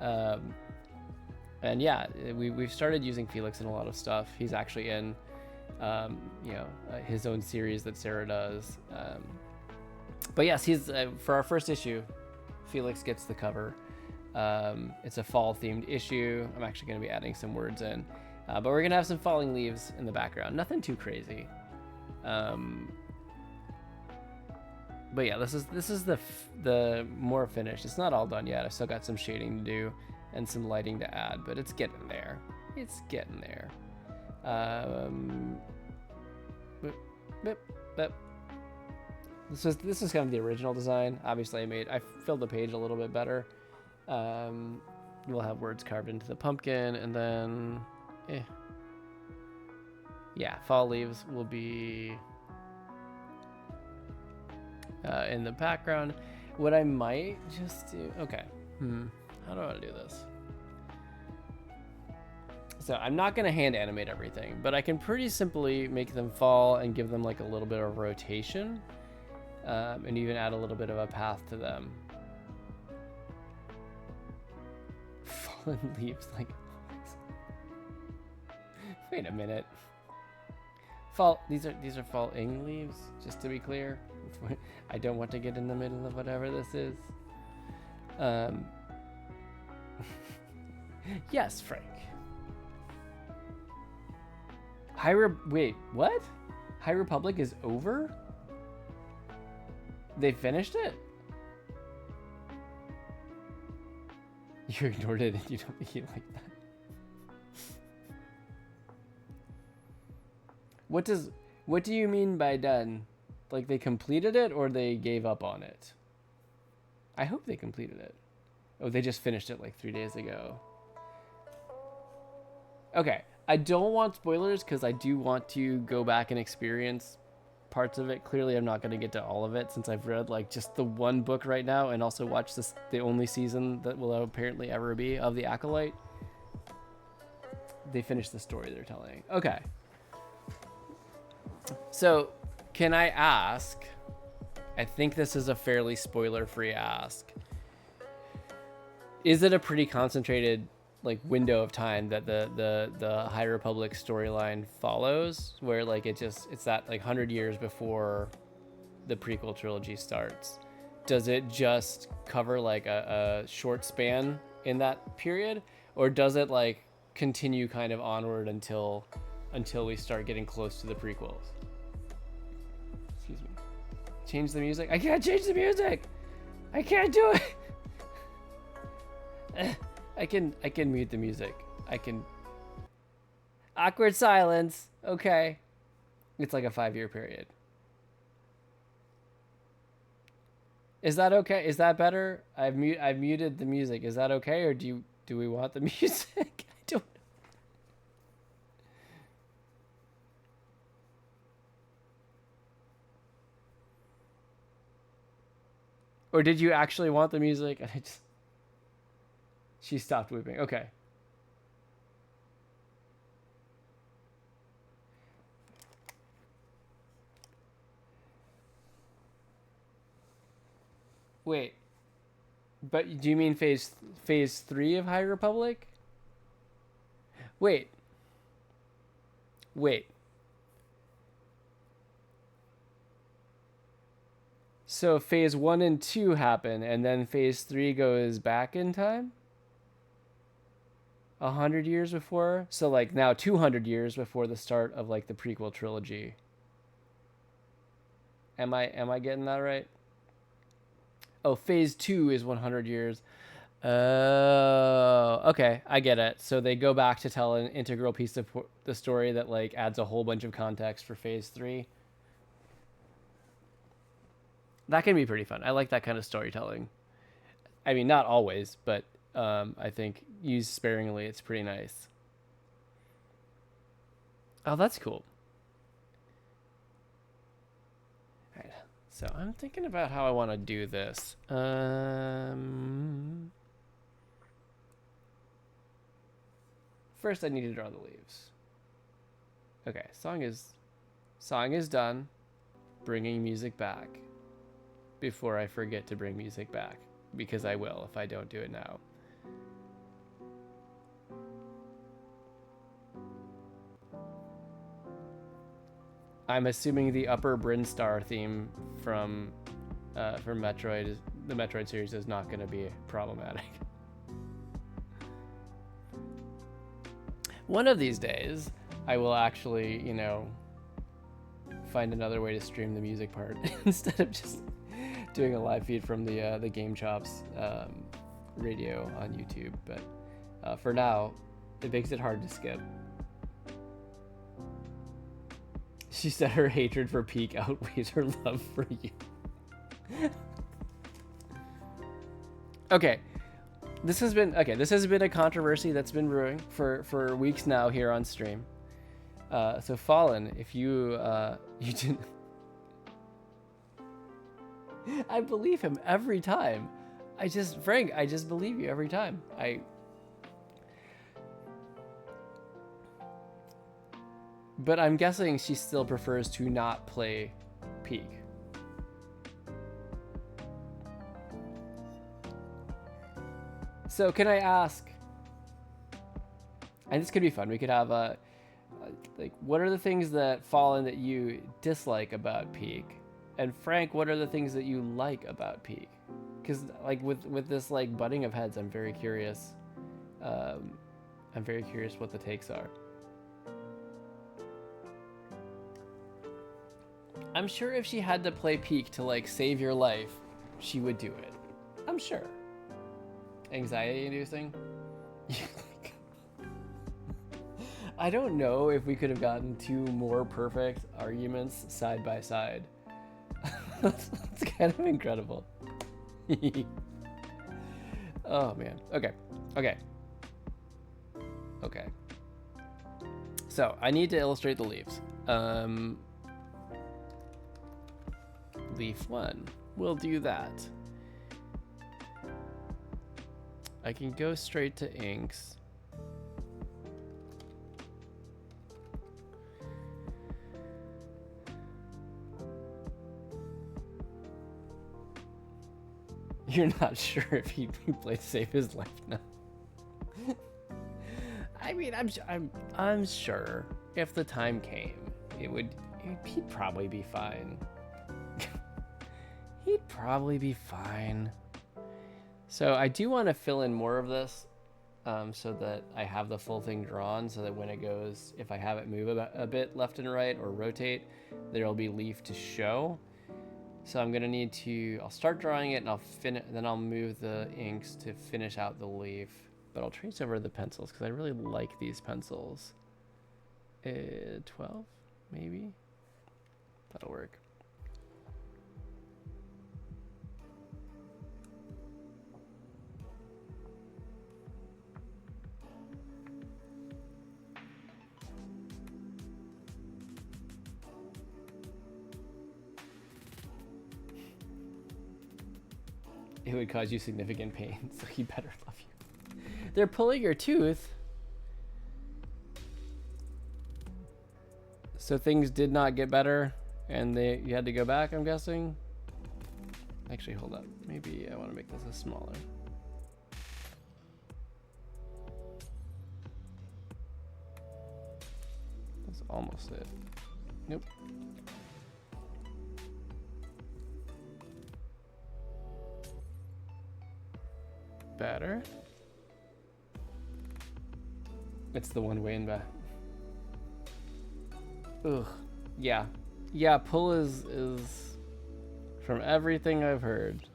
And yeah, we've started using Felix in a lot of stuff. He's actually in his own series that Sarah does. But yes, he's for our first issue, Felix gets the cover. It's a fall themed issue. I'm actually going to be adding some words in, but we're going to have some falling leaves in the background. Nothing too crazy. But yeah, this is the more finished. It's not all done yet. I've still got some shading to do and some lighting to add, but it's getting there. It's getting there. This is kind of the original design. Obviously, I filled the page a little bit better. We'll have words carved into the pumpkin, and then, yeah, fall leaves will be in the background. What I might just do, okay, how do I want to do this? So I'm not going to hand animate everything, but I can pretty simply make them fall and give them like a little bit of rotation, and even add a little bit of a path to them. Fallen leaves, like, wait a minute. These are falling leaves, just to be clear. I don't want to get in the middle of whatever this is. Yes, Frank. Wait, what? High Republic is over? They finished it? You ignored it and you like that. What do you mean by done? Like they completed it or they gave up on it? I hope they completed it. Oh, they just finished it like 3 days ago. Okay, I don't want spoilers because I do want to go back and experience parts of it. Clearly, I'm not going to get to all of it since I've read like just the one book right now and also watched the only season that will apparently ever be of The Acolyte. They finished the story they're telling. Okay. So, can I ask, I think this is a fairly spoiler-free ask. Is it a pretty concentrated like window of time that the High Republic storyline follows, where like it's that like 100 years before the prequel trilogy starts? Does it just cover like a short span in that period, or does it like continue kind of onward until we start getting close to the prequels? Excuse me. Change the music? I can't change the music. I can't do it. I can mute the music. I can. Awkward silence. Okay. It's like a 5-year period. Is that okay? Is that better? I've muted the music. Is that okay, or do we want the music? I don't know. Or did you actually want the music? And she stopped weeping. Okay. Wait. But do you mean phase 3 of High Republic? Wait. So phase 1 and 2 happen, and then phase 3 goes back in time? 100 years before? So like now 200 years before the start of like the prequel trilogy. Am I getting that right? Oh, phase 2 is 100 years. Oh, okay, I get it. So they go back to tell an integral piece of the story that like adds a whole bunch of context for phase 3. That can be pretty fun. I like that kind of storytelling. I mean, not always, but I think used sparingly, it's pretty nice. Oh, that's cool. All right. So I'm thinking about how I want to do this. First I need to draw the leaves. Okay, song is done. Bringing music back. Before I forget to bring music back, because I will if I don't do it now. I'm assuming the upper Brinstar theme from Metroid, the Metroid series, is not going to be problematic. One of these days, I will actually, you know, find another way to stream the music part instead of just doing a live feed from the Game Chops radio on YouTube. But for now, it makes it hard to skip. She said her hatred for Peak outweighs her love for you. Okay. This has been a controversy that's been brewing for weeks now here on stream. So Fallen, if you didn't, I believe him every time. Frank, I just believe you every time. But I'm guessing she still prefers to not play Peak. So can I ask, and this could be fun, we could have like, what are the things that Fallen that you dislike about Peak? And Frank, what are the things that you like about Peak? Because like with this like butting of heads, I'm very curious. I'm very curious what the takes are. I'm sure if she had to play Peak to like save your life, she would do it. I'm sure. Anxiety inducing? I don't know if we could have gotten two more perfect arguments side by side. That's kind of incredible. Oh man. Okay. So I need to illustrate the leaves. Leaf 1. We'll do that. I can go straight to inks. You're not sure if he played to save his life now. I mean, I'm sure if the time came, he'd probably be fine. He'd probably be fine. So I do want to fill in more of this, so that I have the full thing drawn, so that when it goes, if I have it move a bit left and right or rotate, there'll be leaf to show. So I'm gonna need to, I'll start drawing it and then I'll move the inks to finish out the leaf. But I'll trace over the pencils because I really like these pencils. 12, maybe? That'll work. It would cause you significant pain, so he better love you. They're pulling your tooth. So things did not get better, and you had to go back, I'm guessing. Actually, hold up. Maybe I want to make this a smaller. That's almost it. Nope. Better. It's the one way in back. Ugh. Yeah. Yeah, pull is from everything I've heard,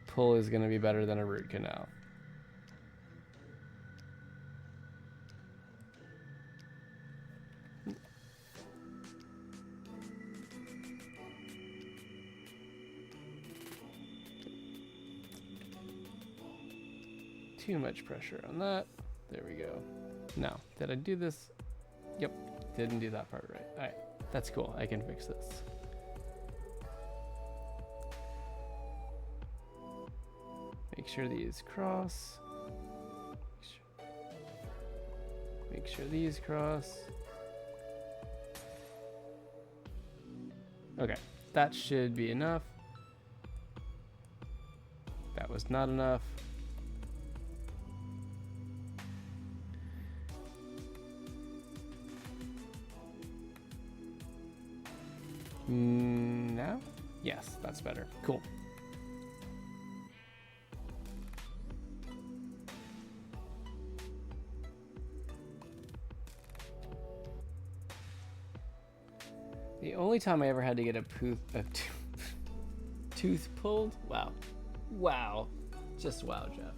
pull is gonna be better than a root canal. Too much pressure on that. There we go. Now, did I do this? Yep, didn't do that part right. All right, that's cool. I can fix this. Make sure these cross. Make sure these cross. Okay, that should be enough. That was not enough. Now? Yes, that's better. Cool. The only time I ever had to get a tooth pulled, wow, just wow, Jeff.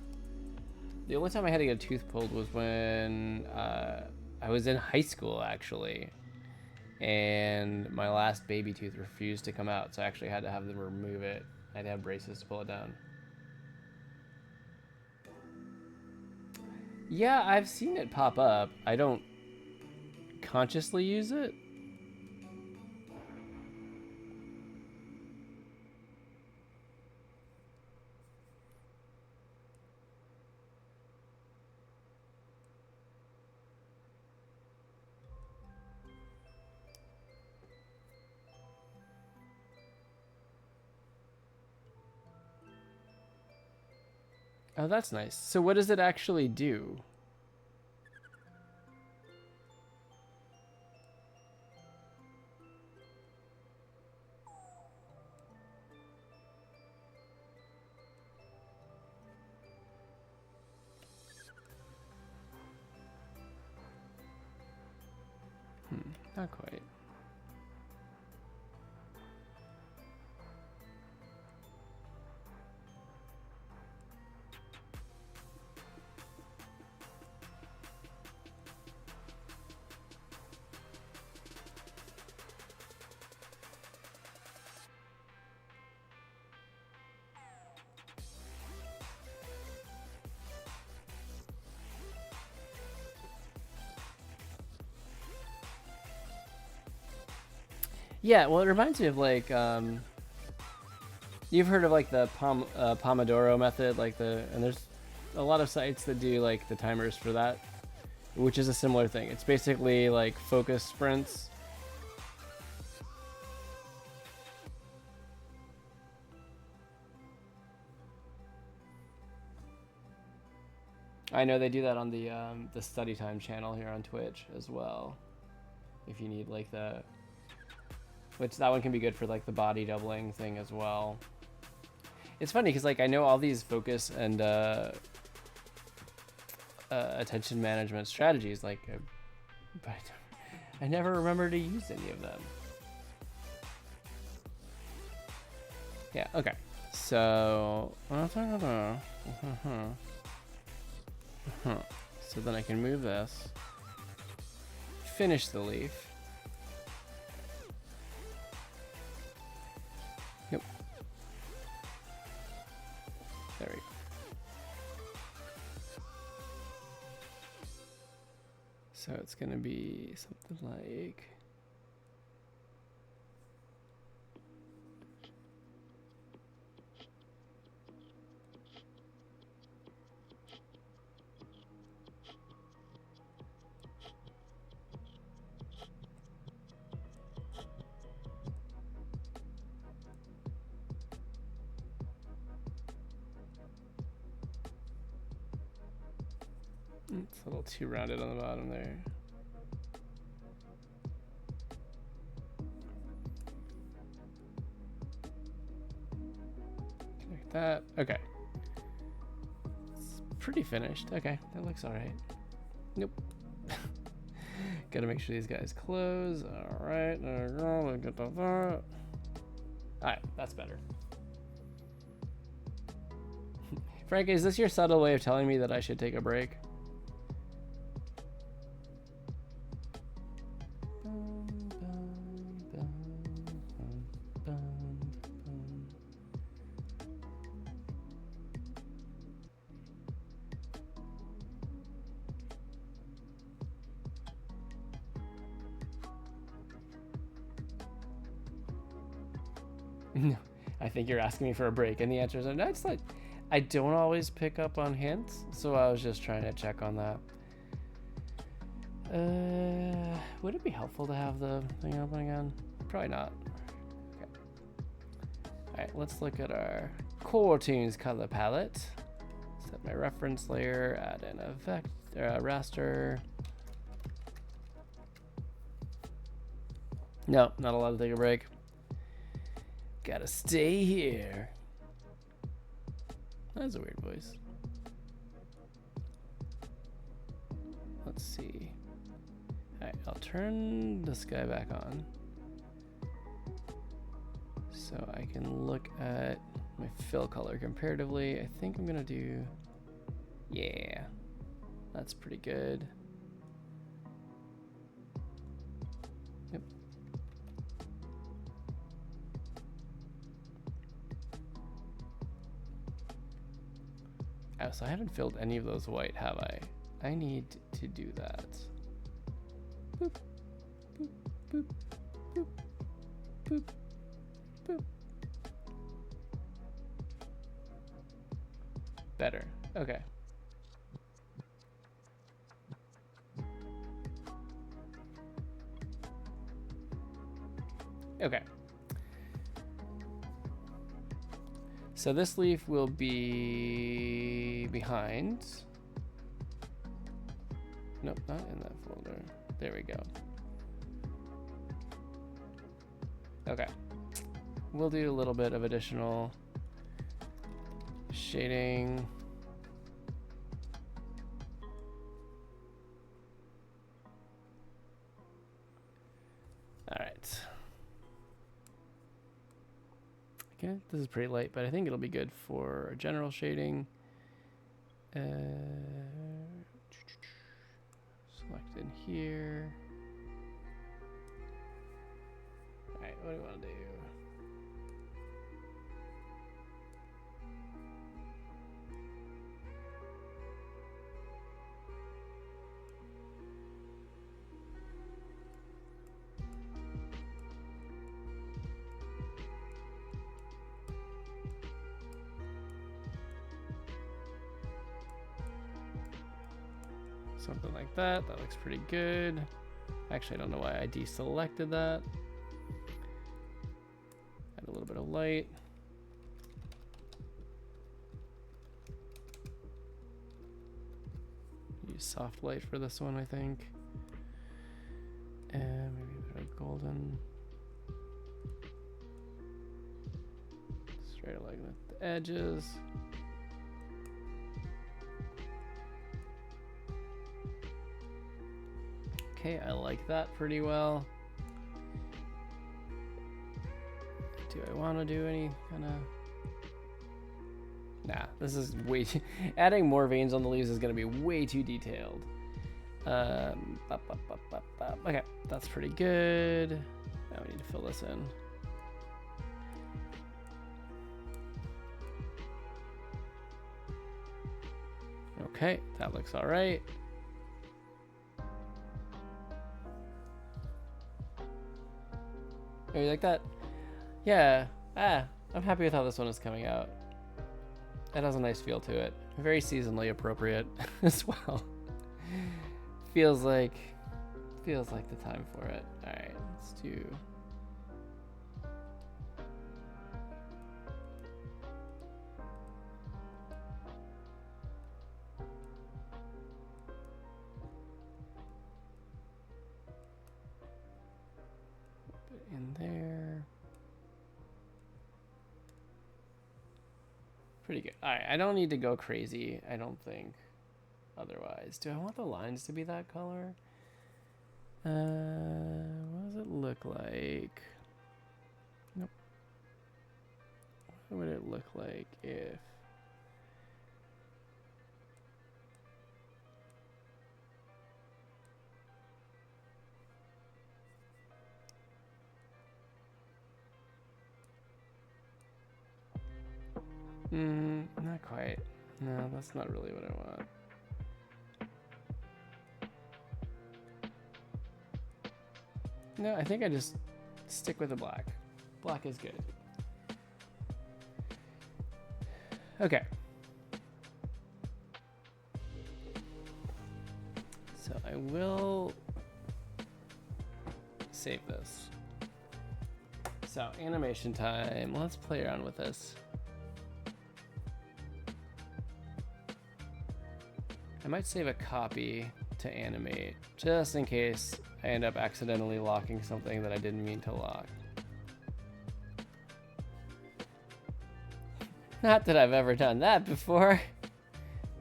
The only time I had to get a tooth pulled was when I was in high school, actually, and my last baby tooth refused to come out, so I actually had to have them remove it. I had to have braces to pull it down. Yeah, I've seen it pop up. I don't consciously use it. Oh, that's nice. So what does it actually do? Not quite. Yeah, well, it reminds me of like you've heard of like the Pomodoro method, like and there's a lot of sites that do like the timers for that, which is a similar thing. It's basically like focus sprints. I know they do that on the study time channel here on Twitch as well. If you need like which that one can be good for like the body doubling thing as well. It's funny because like I know all these focus and attention management strategies, like, but I never remember to use any of them. Yeah. Okay. So. So then I can move this. Finish the leaf. Nope. There we go. So it's going to be something like... It's a little too rounded on the bottom there. Connect that. Okay. It's pretty finished. Okay, that looks all right. Nope. Gotta make sure these guys close. All right, there we go. Look at that. All right, that's better. Frank, is this your subtle way of telling me that I should take a break? No, I think you're asking me for a break, and the answer is no. It's like I don't always pick up on hints, so I was just trying to check on that. Would it be helpful to have the thing open again? Probably not. Okay. Alright, let's look at our CoreToons color palette. Set my reference layer, add an effect, raster. No, not allowed to take a break. Gotta stay here. That's a weird voice. Let's see. Alright, I'll turn this guy back on so I can look at my fill color comparatively. I think I'm gonna do, yeah, that's pretty good. Yep. Oh, so I haven't filled any of those white, have I? I need to do that. Boop, boop, boop, boop, boop, boop. Better. Okay. Okay. So this leaf will be behind. Nope, not in that folder. There we go. Okay. We'll do a little bit of additional shading. All right. Okay, this is pretty light, but I think it'll be good for general shading. Select in here. All right, what do we want to do? Something like that. That looks pretty good. Actually, I don't know why I deselected that. Add a little bit of light. Use soft light for this one, I think. And maybe a bit of golden. Straight line with the edges. Okay, I like that pretty well. Do I want to do any kind of... Nah, this is way too... Adding more veins on the leaves is going to be way too detailed. Okay, that's pretty good. Now we need to fill this in. Okay, that looks all right. Oh, you like that? Yeah. I'm happy with how this one is coming out. It has a nice feel to it. Very seasonally appropriate as well. Feels like the time for it. All right, let's do. In there. Pretty good. All right, I don't need to go crazy, I don't think. Otherwise, do I want the lines to be that color? What does it look like? Nope. What would it look like if... Not quite. No, that's not really what I want. No, I think I just stick with the black. Black is good. Okay. So I will save this. So animation time. Let's play around with this. I might save a copy to animate just in case I end up accidentally locking something that I didn't mean to lock. Not that I've ever done that before.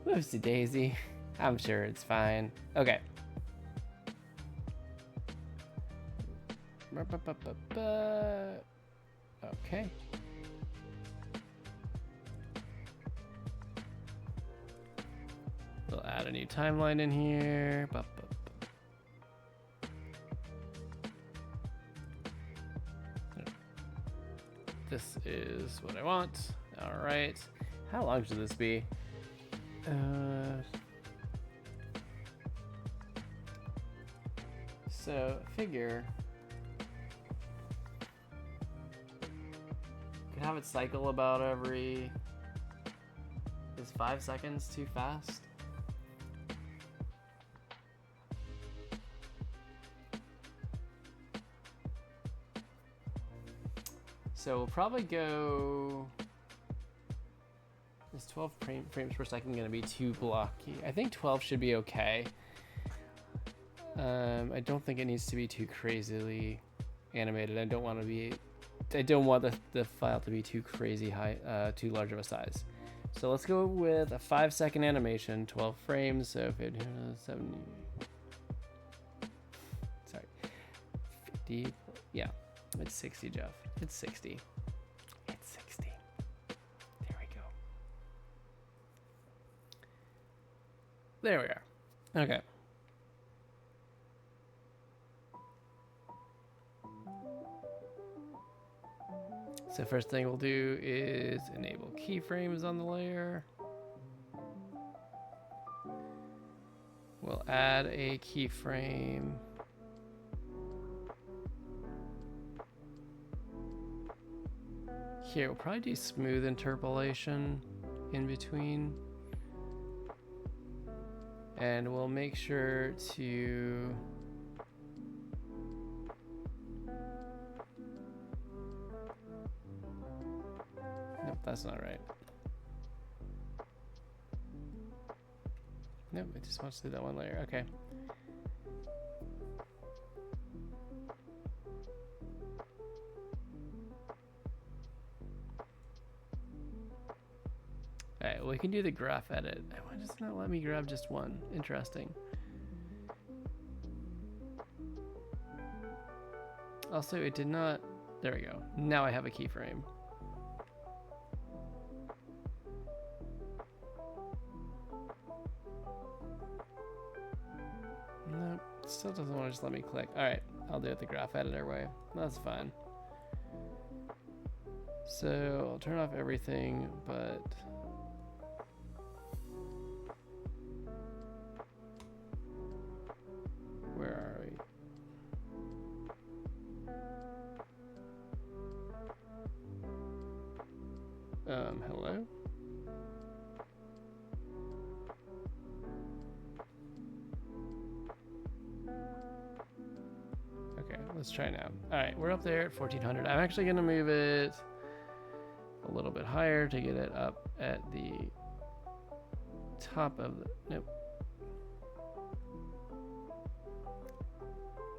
Whoopsie daisy. I'm sure it's fine. Okay. Okay. We'll add a new timeline in here. This is what I want. All right. How long should this be? So figure could have it cycle about every. Is 5 seconds too fast? So we'll probably go. Is 12 frames per second going to be too blocky? I think 12 should be okay. I don't think it needs to be too crazily animated. I don't want the file to be too crazy high, too large of a size. So let's go with a 5-second animation, 12 frames. So 70. Sorry, 50. Yeah, it's 60, Jeff. It's 60. It's 60. There we go. There we are. Okay. So first thing we'll do is enable keyframes on the layer. We'll add a keyframe. Here, we'll probably do smooth interpolation in between. And we'll make sure to nope, that's not right. Nope, it just wants to do that one layer. Okay. Alright, well, we can do the graph edit. Why does it not let me grab just one? Interesting. Also, it did not. There we go. Now I have a keyframe. Nope, it still doesn't want to just let me click. Alright, I'll do it the graph editor way. That's fine. So I'll turn off everything, but where are we? Hello? Okay, let's try now. All right, we're up there at 1400. I'm actually gonna move it a little bit higher to get it up at the top of the, nope.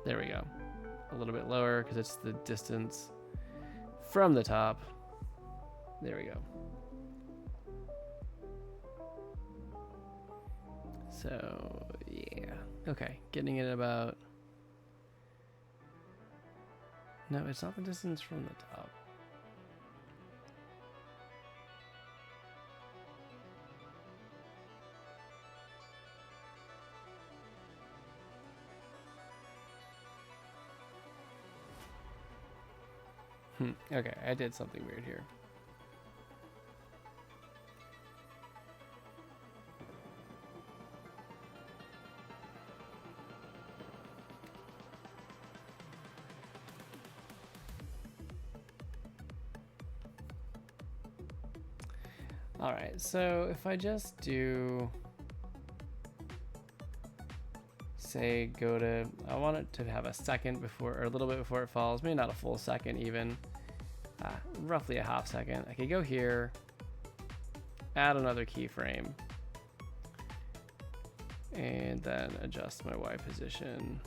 There we go. A little bit lower because it's the distance from the top. There we go. So, yeah. Okay, getting it about... No, it's not the distance from the top. Okay, I did something weird here. All right, so if I just do say go to, I want it to have a second before, or a little bit before it falls, maybe not a full second even, roughly a half second. I could go here, add another keyframe, and then adjust my Y position.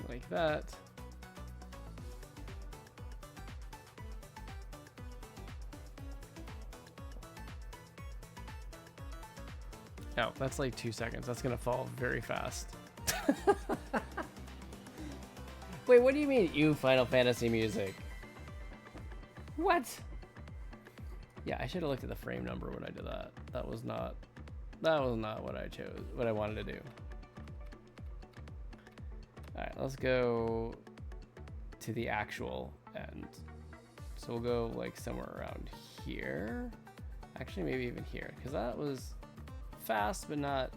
Like that. Oh, that's like 2 seconds. That's gonna fall very fast. Wait, what do you mean, you Final Fantasy music? What? Yeah, I should have looked at the frame number when I did that. That was not what I chose, what I wanted to do. All right, let's go to the actual end. So we'll go like somewhere around here. Actually, maybe even here, because that was fast, but not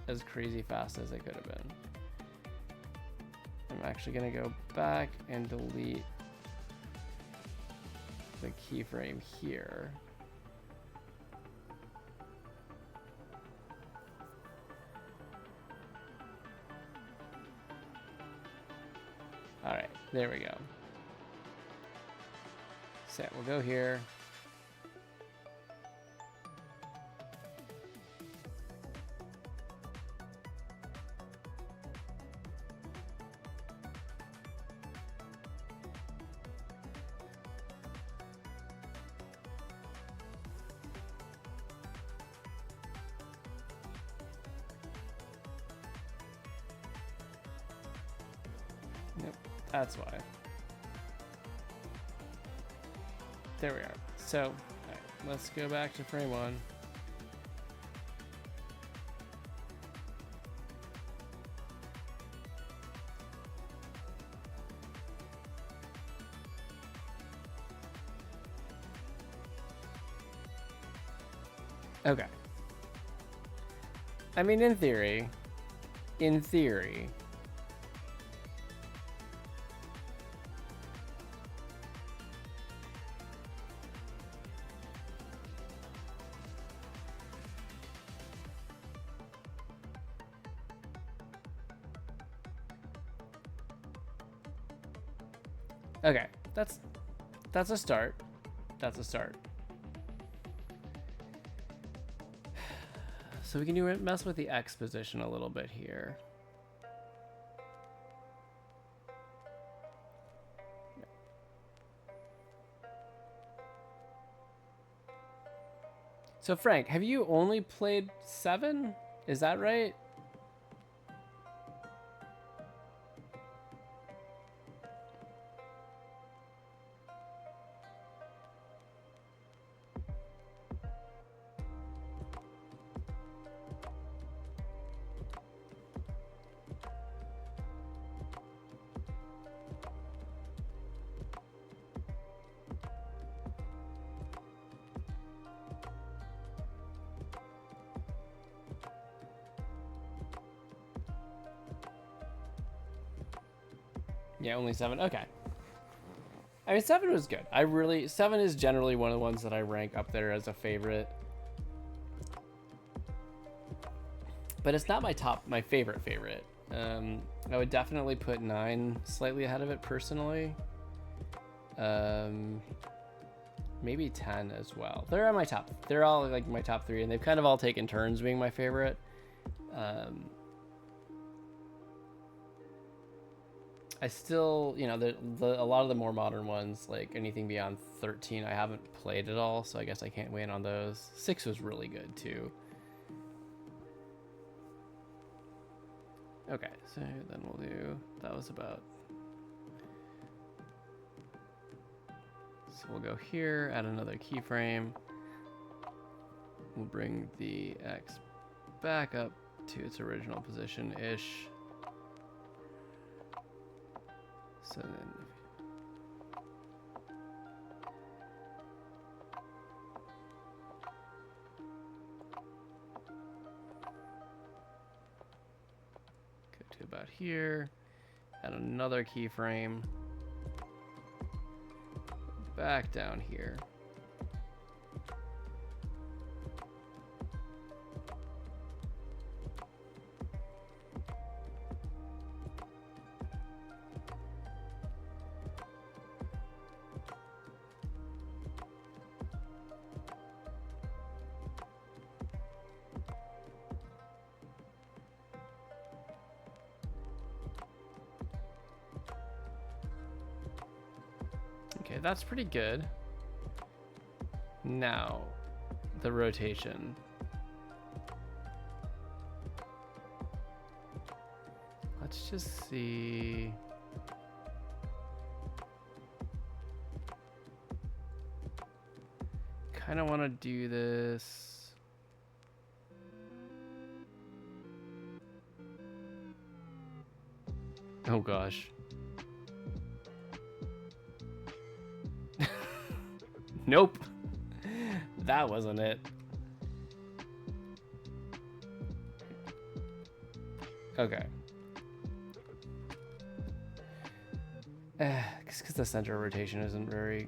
as crazy fast as it could have been. I'm actually gonna go back and delete the keyframe here. All right, there we go. So we'll go here. Yep, that's why. There we are. So, all right, let's go back to frame 1. Okay. I mean, in theory, okay, that's a start. That's a start. So we can mess with the X position a little bit here. So Frank, have you only played 7? Is that right? Yeah, only 7. Okay. I mean, 7 was good. 7 is generally one of the ones that I rank up there as a favorite. But it's not my favorite. I would definitely put 9 slightly ahead of it personally. Maybe 10 as well. They're on my top. They're all like my top 3, and they've kind of all taken turns being my favorite. I still, you know, a lot of the more modern ones, like anything beyond 13, I haven't played at all, so I guess I can't weigh in on those. 6 was really good too. Okay, so then we'll do, that was about, so we'll go here, add another keyframe. We'll bring the X back up to its original position-ish. So then, to about here. Add another keyframe. Back down here. Okay, that's pretty good. Now, the rotation. Let's just see. Kind of want to do this. Oh gosh. Nope. That wasn't it. Okay. Because the center rotation isn't right.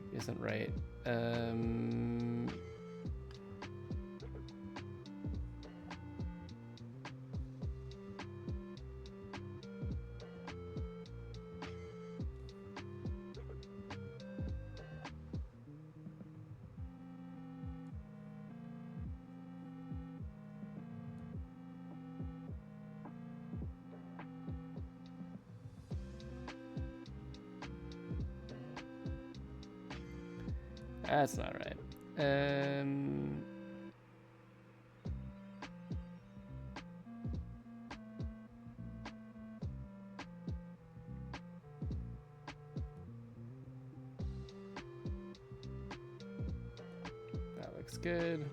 That's not right. That looks good.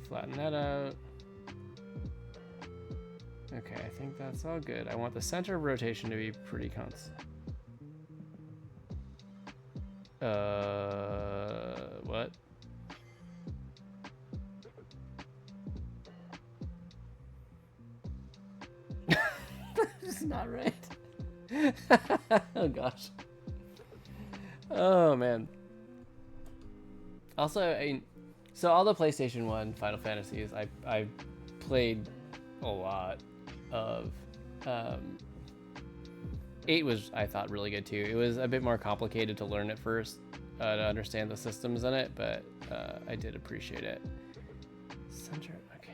Flatten that out. Okay, I think that's all good. I want the center of rotation to be pretty constant. What? That's not right. Oh gosh. Oh man. Also, so all the PlayStation 1 Final Fantasies, I played a lot of. 8 was, I thought, really good too. It was a bit more complicated to learn at first, to understand the systems in it, but I did appreciate it. Center, okay.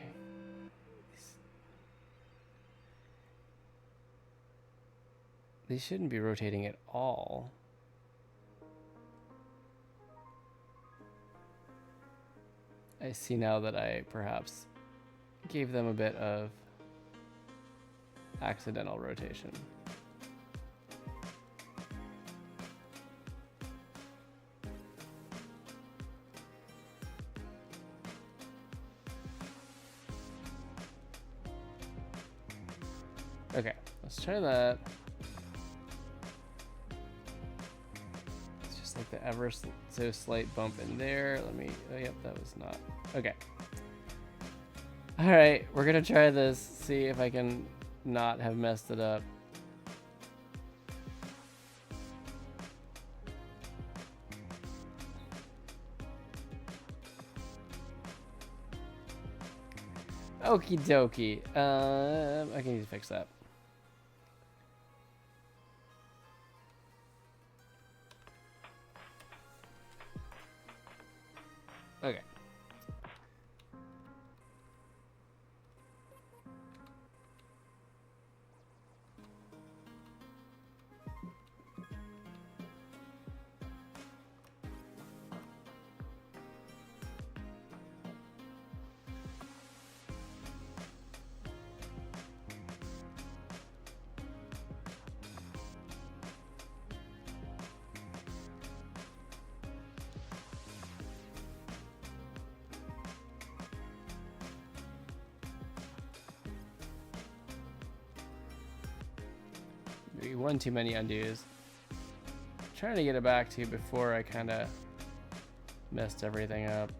These shouldn't be rotating at all. I see now that I perhaps gave them a bit of accidental rotation. Okay, let's try that. It's just like the ever so slight bump in there. Let me, oh yep, that was not, okay. All right, we're gonna try this, see if I can not have messed it up. Okie dokie. I can need to fix that. Okay. one too many undos. Trying to get it back to before I kind of messed everything up.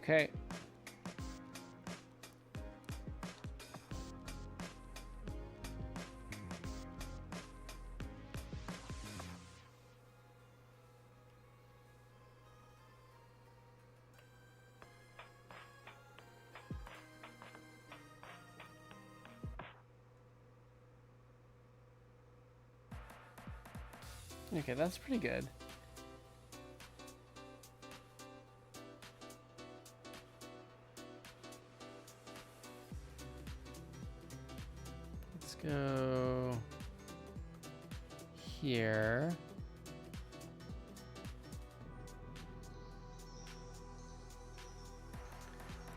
Okay. Okay, that's pretty good. Let's go here.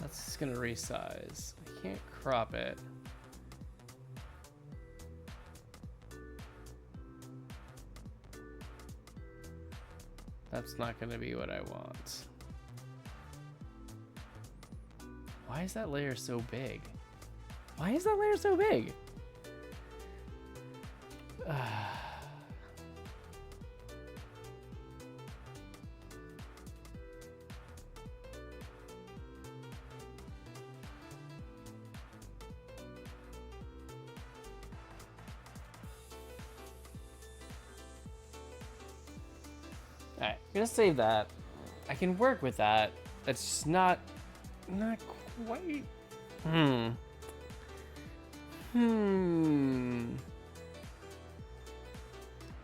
That's just gonna resize. I can't crop it. That's not going to be what I want. Why is that layer so big? Why is that layer so big? Alright, I'm gonna save that. I can work with that. That's just not quite.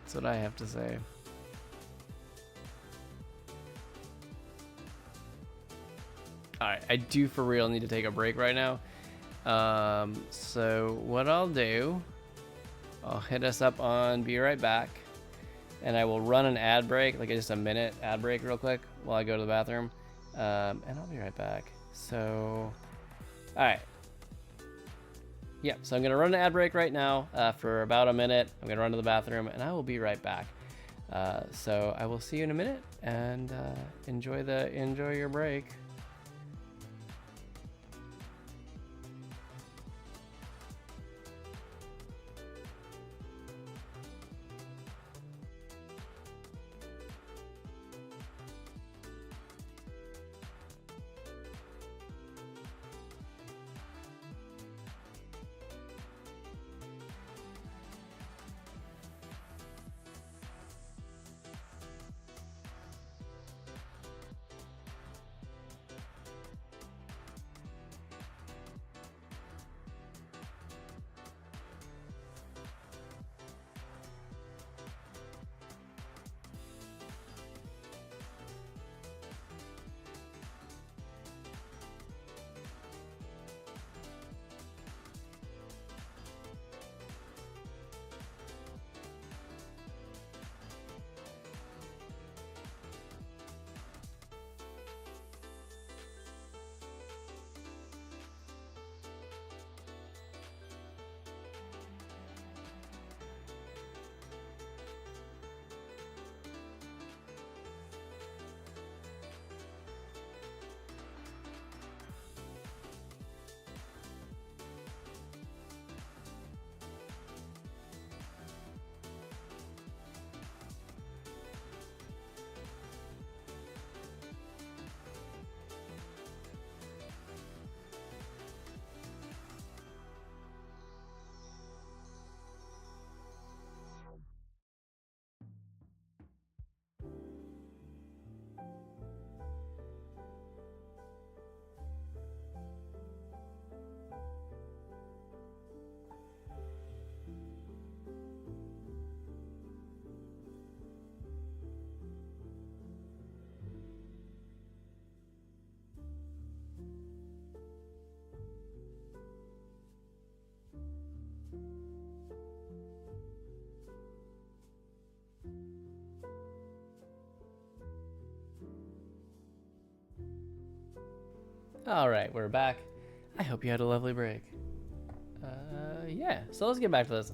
That's what I have to say. Alright, I do for real need to take a break right now. So what I'll do, I'll hit us up on be right back. And I will run an ad break, like just a minute ad break real quick while I go to the bathroom. And I'll be right back. So, all right. Yeah, so I'm gonna run an ad break right now for about a minute. I'm gonna run to the bathroom and I will be right back. So I will see you in a minute and enjoy your break. All right, we're back. I hope you had a lovely break. Yeah, so let's get back to this.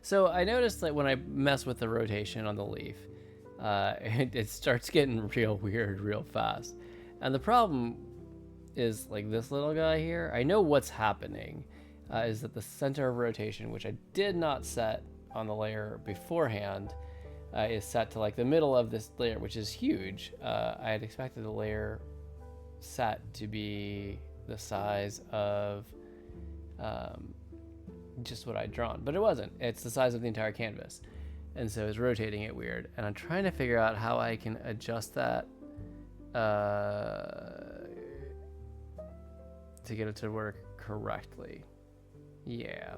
So I noticed that when I mess with the rotation on the leaf, it starts getting real weird real fast. And the problem is like this little guy here. I know what's happening is that the center of rotation, which I did not set on the layer beforehand, is set to like the middle of this layer, which is huge. I had expected the layer set to be the size of just what I'd drawn, but it wasn't. It's the size of the entire canvas, and so it's rotating it weird, and I'm trying to figure out how I can adjust that to get it to work correctly. Yeah.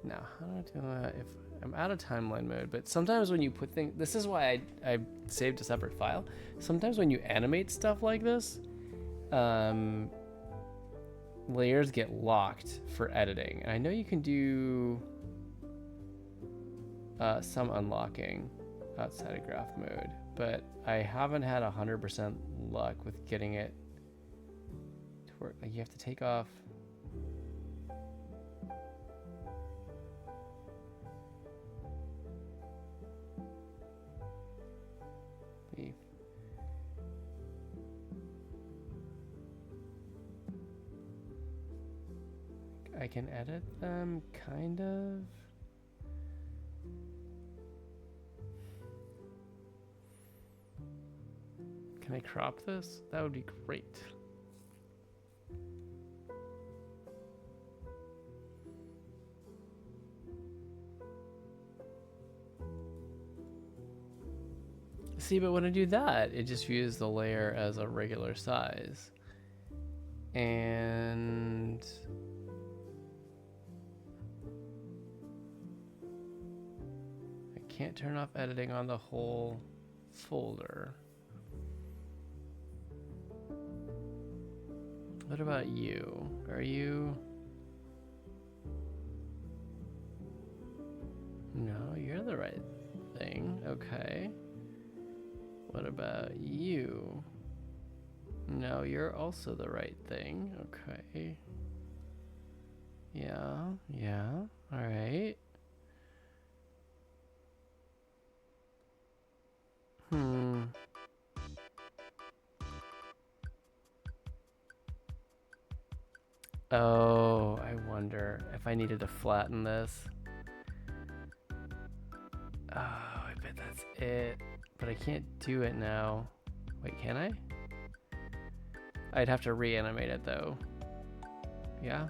Now, how do I do that if I'm out of timeline mode? But sometimes when you put things, this is why I saved a separate file. Sometimes when you animate stuff like this, layers get locked for editing. And I know you can do some unlocking outside of graph mode, but I haven't had 100% luck with getting it to work. Like, you have to take off. Leave. I can edit them, kind of. Can I crop this? That would be great. See, but when I do that, it just views the layer as a regular size. And I can't turn off editing on the whole folder. What about you? Are you? No, you're the right thing. Okay. What about you? No, you're also the right thing. Okay. Yeah, yeah. All right. Oh, I wonder if I needed to flatten this. Oh, I bet that's it. But I can't do it now. Wait, can I? I'd have to reanimate it though. Yeah?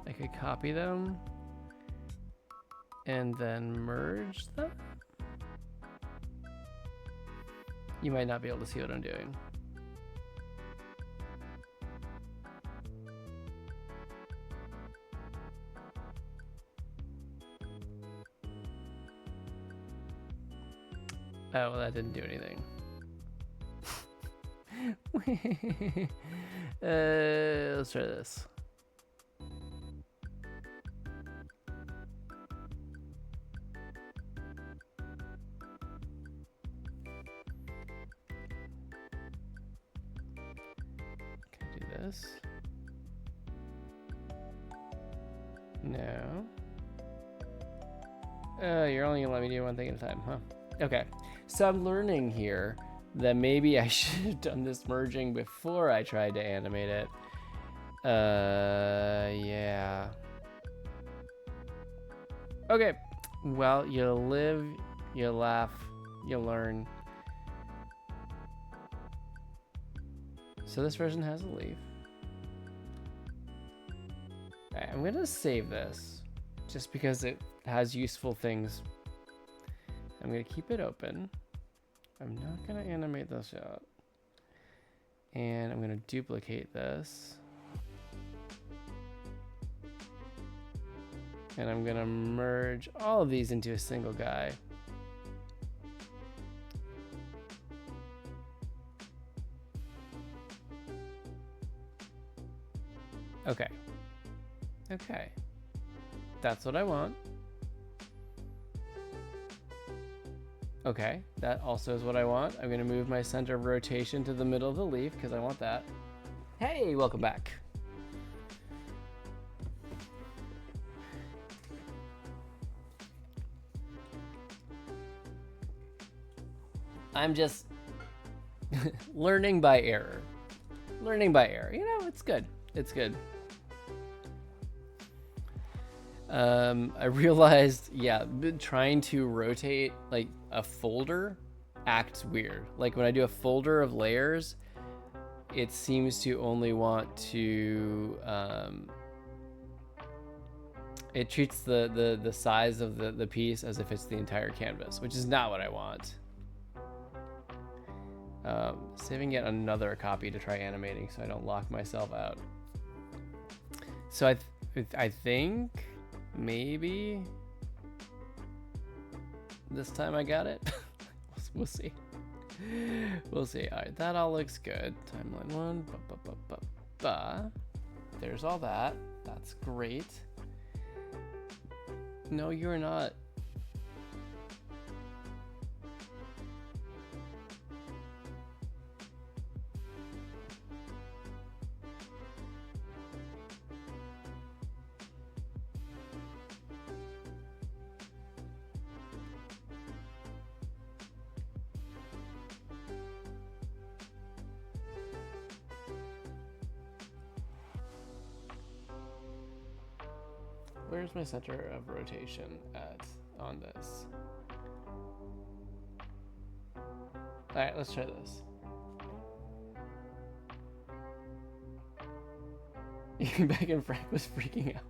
I could copy them and then merge them? You might not be able to see what I'm doing. Oh, well, that didn't do anything. Let's try this. Can I do this? No. You're only gonna let me do one thing at a time, huh? Okay. So I'm learning here that maybe I should have done this merging before I tried to animate it. Yeah. Okay. Well, you live, you laugh, you learn. So this version has a leaf. Alright, I'm gonna save this just because it has useful things. I'm gonna keep it open. I'm not gonna animate this yet. And I'm gonna duplicate this. And I'm gonna merge all of these into a single guy. Okay. Okay. That's what I want. Okay, that also is what I want. I'm gonna move my center of rotation to the middle of the leaf because I want that. Hey, welcome back. I'm just learning by error. Learning by error. You know, it's good. It's good. I realized, yeah, trying to rotate like a folder acts weird. Like when I do a folder of layers, it seems to only want to, it treats the size of the piece as if it's the entire canvas, which is not what I want. Saving yet another copy to try animating so I don't lock myself out. So I think maybe this time I got it. We'll see. We'll see. All right, that all looks good. Timeline 1. There's all that. That's great. No, you're not. Where's my center of rotation at on this? All right, let's try this. Even back in Frank was freaking out.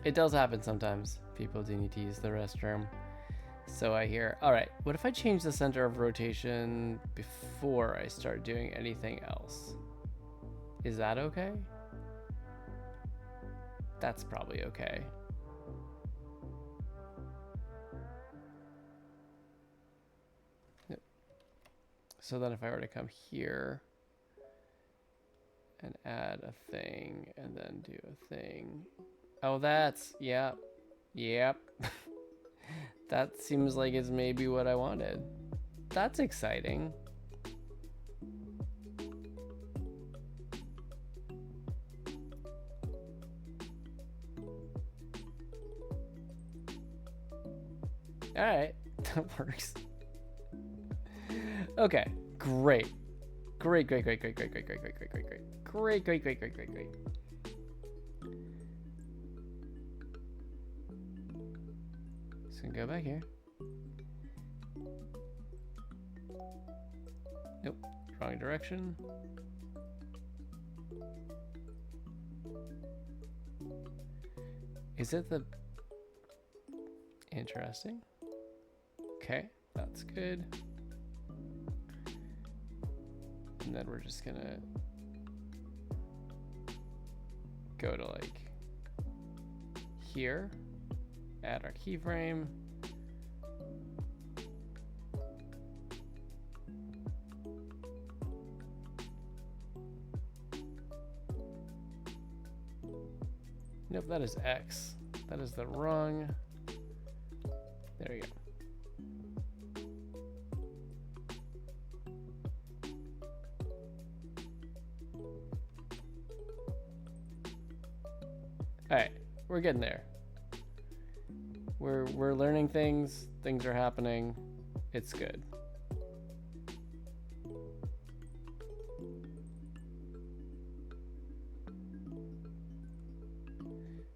It does happen sometimes. People do need to use the restroom. So I hear. All right, what if I change the center of rotation before I start doing anything else? Is that okay? That's probably okay. Yep. So then if I were to come here and add a thing and then do a thing. Oh, that's, yep. That seems like it's maybe what I wanted. That's exciting. All right, that works. Okay, great. Great. Just gonna go back here. Nope, wrong direction. Is it the... Interesting. Okay, that's good. And then we're just gonna go to like here, add our keyframe. Nope, that is X. That is the wrong. There we go. All right, we're getting there. We're learning things. Things are happening. It's good.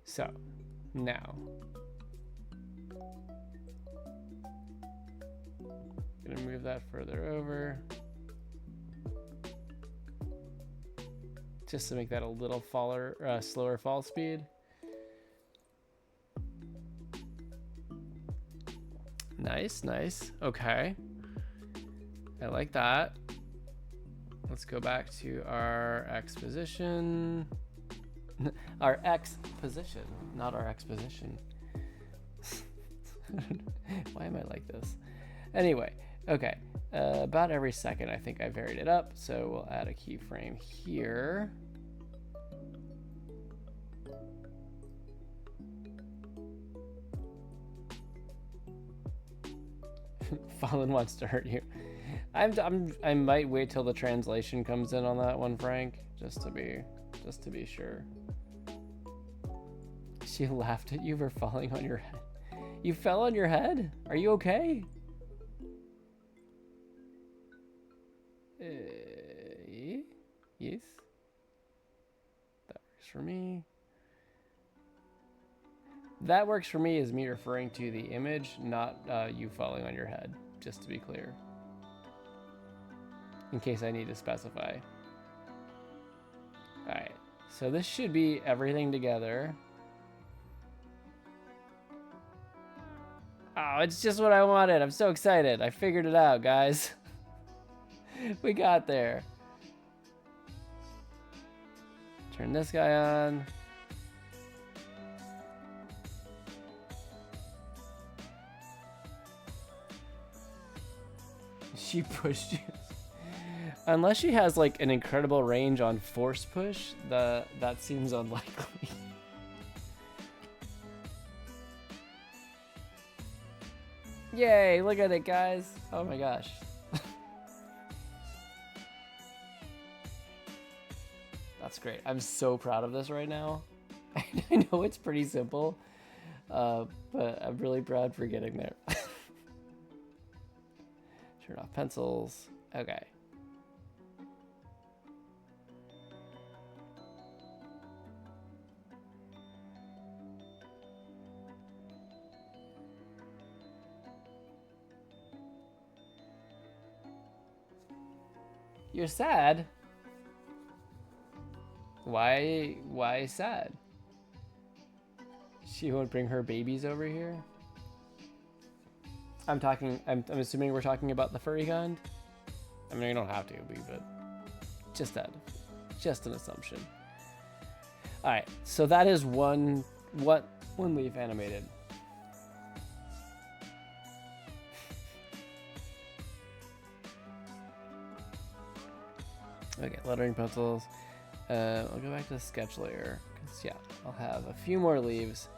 So, now. Gonna move that further over. Just to make that a little slower fall speed. Nice. Okay. I like that. Let's go back to our X position. Our X position, not our exposition. Why am I like this? Anyway, okay. About every second, I think I varied it up. So we'll add a keyframe here. Fallen wants to hurt you. I might wait till the translation comes in on that one, Frank, just to be sure. She laughed at you for falling on your head. You fell on your head? Are you okay? Yes. That works for me. That works for me is me referring to the image, not you falling on your head, just to be clear. In case I need to specify. Alright, so this should be everything together. Oh, it's just what I wanted. I'm so excited. I figured it out, guys. We got there. Turn this guy on. She pushed you. Unless she has like an incredible range on force push, that seems unlikely. Yay, look at it, guys. Oh my gosh. That's great. I'm so proud of this right now. I know it's pretty simple, but I'm really proud for getting there. Turn off pencils. Okay. You're sad? Why sad? She won't bring her babies over here? I'm assuming we're talking about the furry kind? I mean, you don't have to be, but just an assumption. All right, so that is one leaf animated. Okay, lettering pencils. I'll go back to the sketch layer, because yeah, I'll have a few more leaves.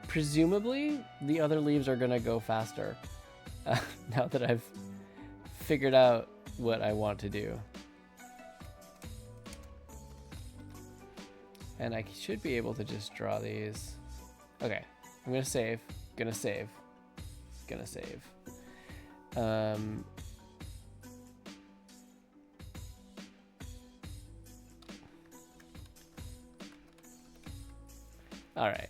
Presumably, the other leaves are gonna go faster, now that I've figured out what I want to do. And I should be able to just draw these. Okay, I'm gonna save, gonna save. All right.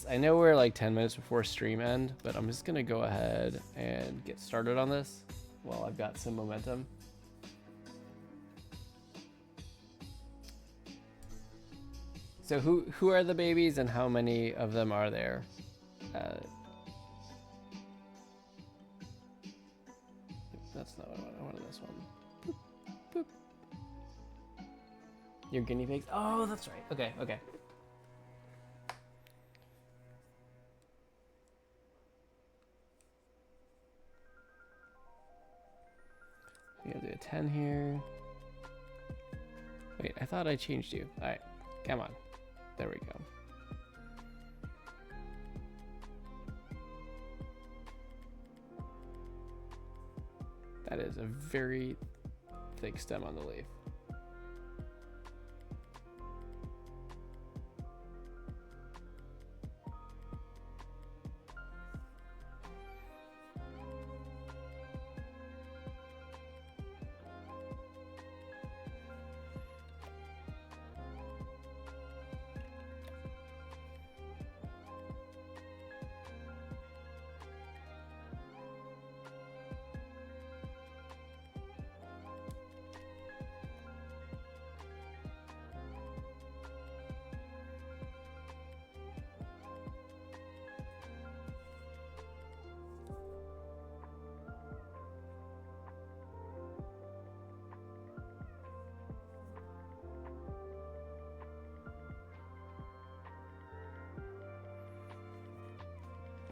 I know we're like 10 minutes before stream end, but I'm just gonna go ahead and get started on this while I've got some momentum. So who are the babies and how many of them are there? That's not what I want. I wanted this one. Boop, boop. Your guinea pigs? Oh, that's right. Okay, okay. We're gonna do a 10 here. Wait, I thought I changed you. All right, come on. There we go. That is a very thick stem on the leaf.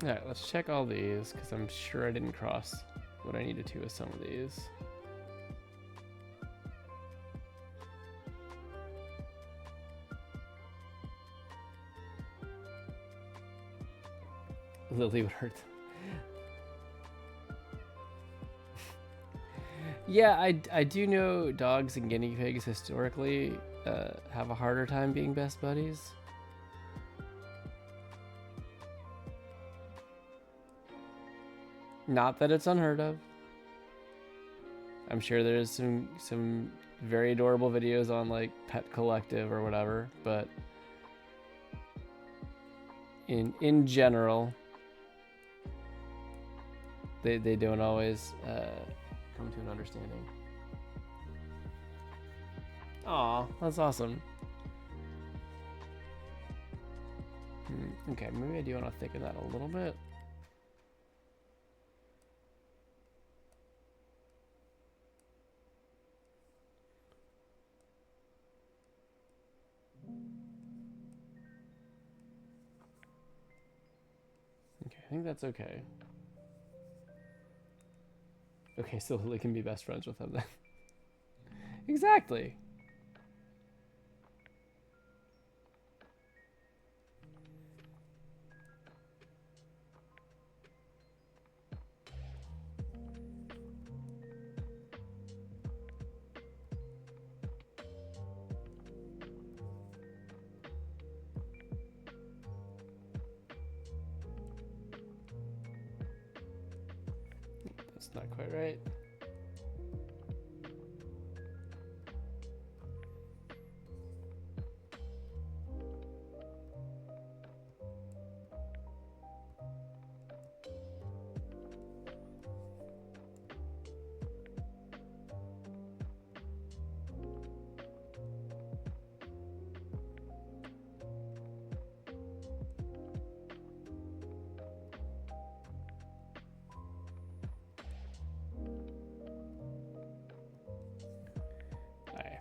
All right, let's check all these because I'm sure I didn't cross what I needed to with some of these. Lily would hurt. Yeah, I do know dogs and guinea pigs historically have a harder time being best buddies. Not that it's unheard of. I'm sure there's some very adorable videos on like Pet Collective or whatever, but in general, they don't always come to an understanding. Aw, that's awesome. Okay, maybe I do want to thicken that a little bit. Okay, I think that's okay. Okay, so Lily can be best friends with him then. Exactly. That's not quite right.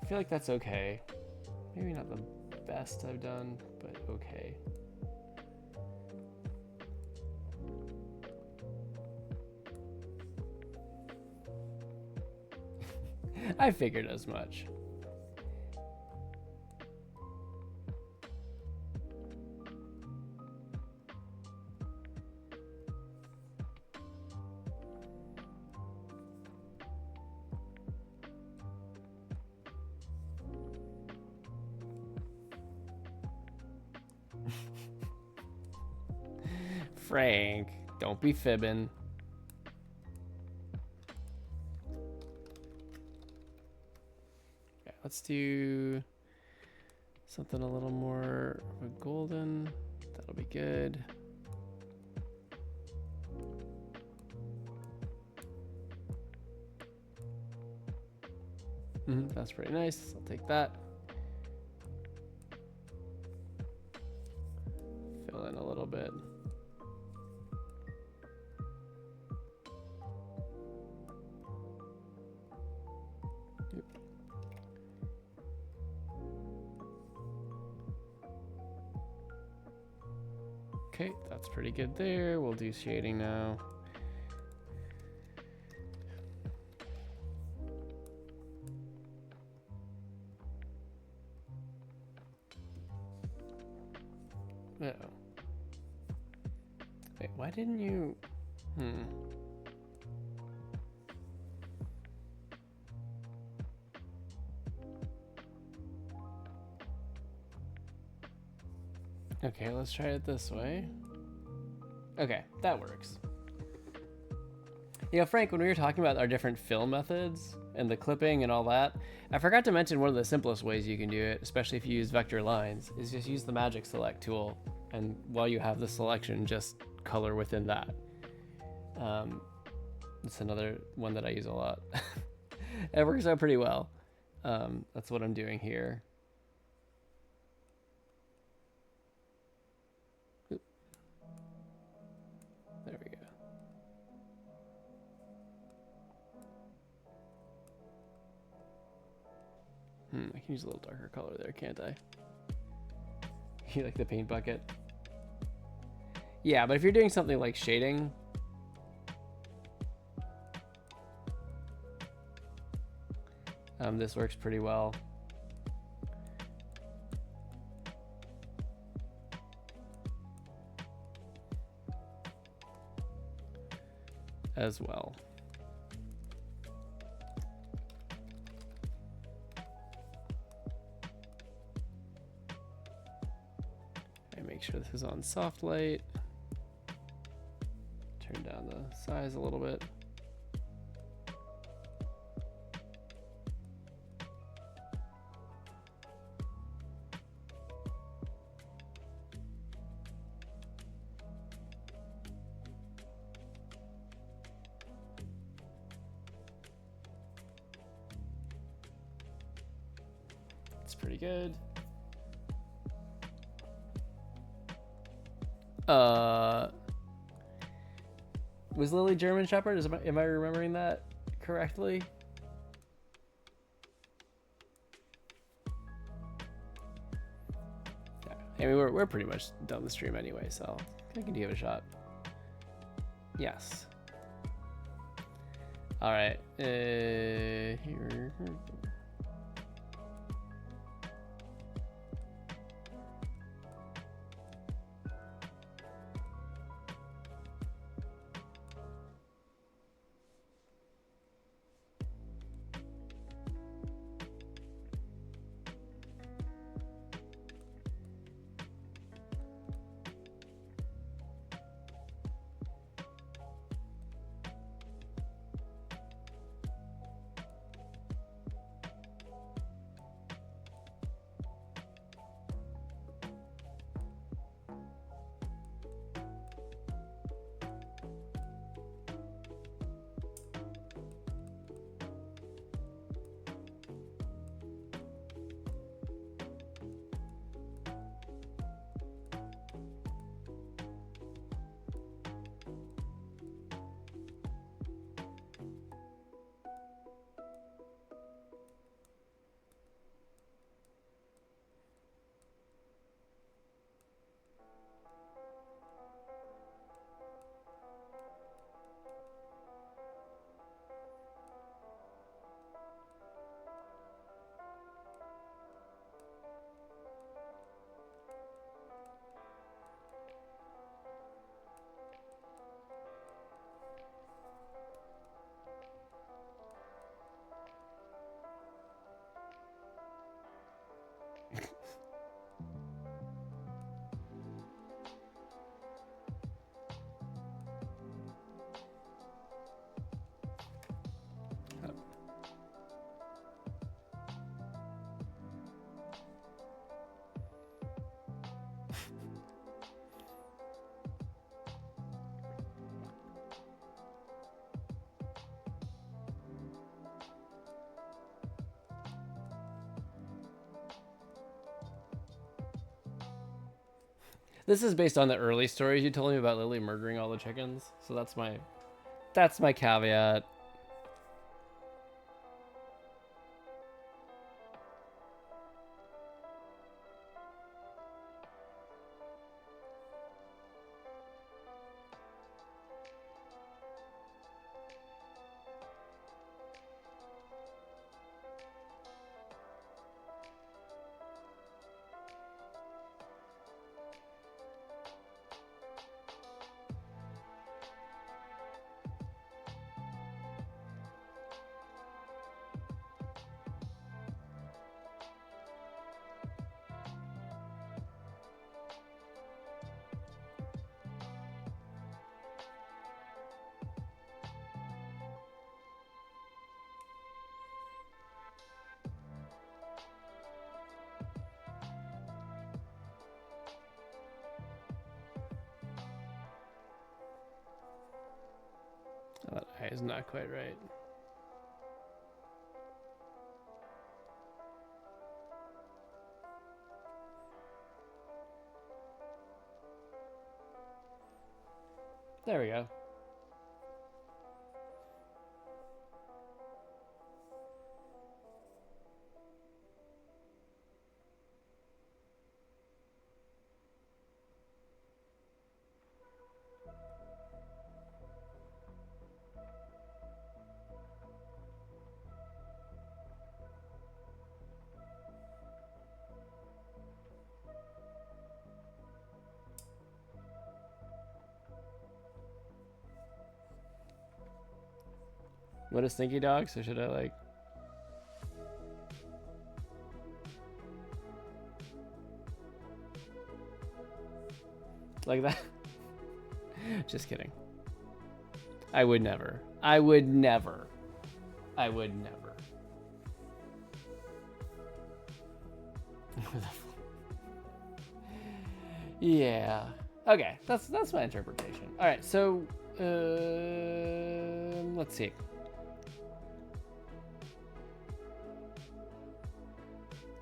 I feel like that's okay. Maybe not the best I've done, but okay. I figured as much. Frank, don't be fibbing. Okay, let's do something a little more golden. That'll be good. That's pretty nice. I'll take that. Fill in a little bit. Okay, that's pretty good there. We'll do shading now. Uh-oh. Wait, why didn't you... Okay, let's try it this way. Okay, that works. You know, Frank, when we were talking about our different fill methods and the clipping and all that, I forgot to mention one of the simplest ways you can do it, especially if you use vector lines, is just use the magic select tool. And while you have the selection, just color within that. That's another one that I use a lot. It works out pretty well. That's what I'm doing here. There we go. I can use a little darker color there, can't I? You like the paint bucket? Yeah, but if you're doing something like shading, this works pretty well. As well. sure this is on soft light. Turn down the size a little bit. It's pretty good. Was Lily German Shepherd? Am I remembering that correctly? Yeah. I mean, we're pretty much done the stream anyway, so I can give it a shot. Yes. All right. Here. This is based on the early stories you told me about Lily murdering all the chickens. So that's my caveat. That eye is not quite right. There we go. What a stinky dog, so should I like... like that. Just kidding. I would never. I would never. I would never. Yeah. Okay, that's my interpretation. All right, so let's see.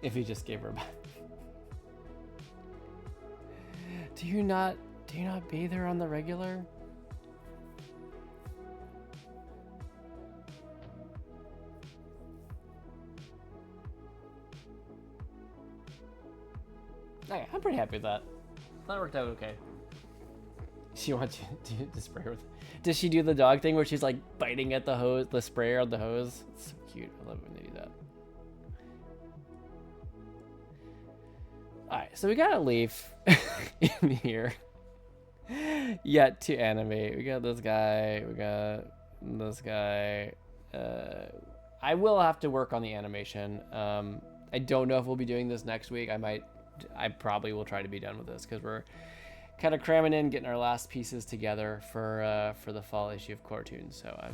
If he just gave her a bath. Do you not bathe her on the regular? Okay, I'm pretty happy with that. That worked out okay. She wants you to spray her with. Does she do the dog thing where she's like biting at the hose, the sprayer on the hose? It's so cute. I love when they do that. Alright, so we got a leaf in here. Yet to animate. We got this guy. We got this guy. I will have to work on the animation. I don't know if we'll be doing this next week. I probably will try to be done with this because we're kind of cramming in, getting our last pieces together for the fall issue of CoreToons. So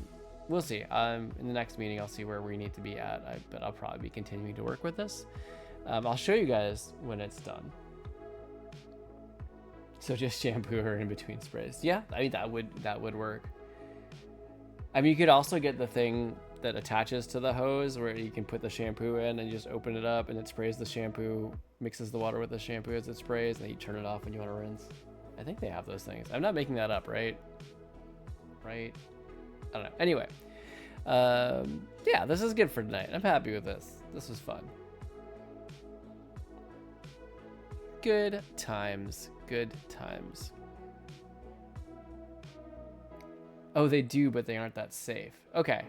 we'll see. In the next meeting, I'll see where we need to be at. But I'll probably be continuing to work with this. I'll show you guys when it's done. So just shampoo her in between sprays. Yeah, I mean that would work. I mean, you could also get the thing that attaches to the hose where you can put the shampoo in and you just open it up and it sprays the shampoo, mixes the water with the shampoo as it sprays, and then you turn it off when you want to rinse. I think they have those things. I'm not making that up, right? Right? I don't know. Anyway, yeah, this is good for tonight. I'm happy with this. This was fun. Good times. Good times. Oh, they do, but they aren't that safe. Okay.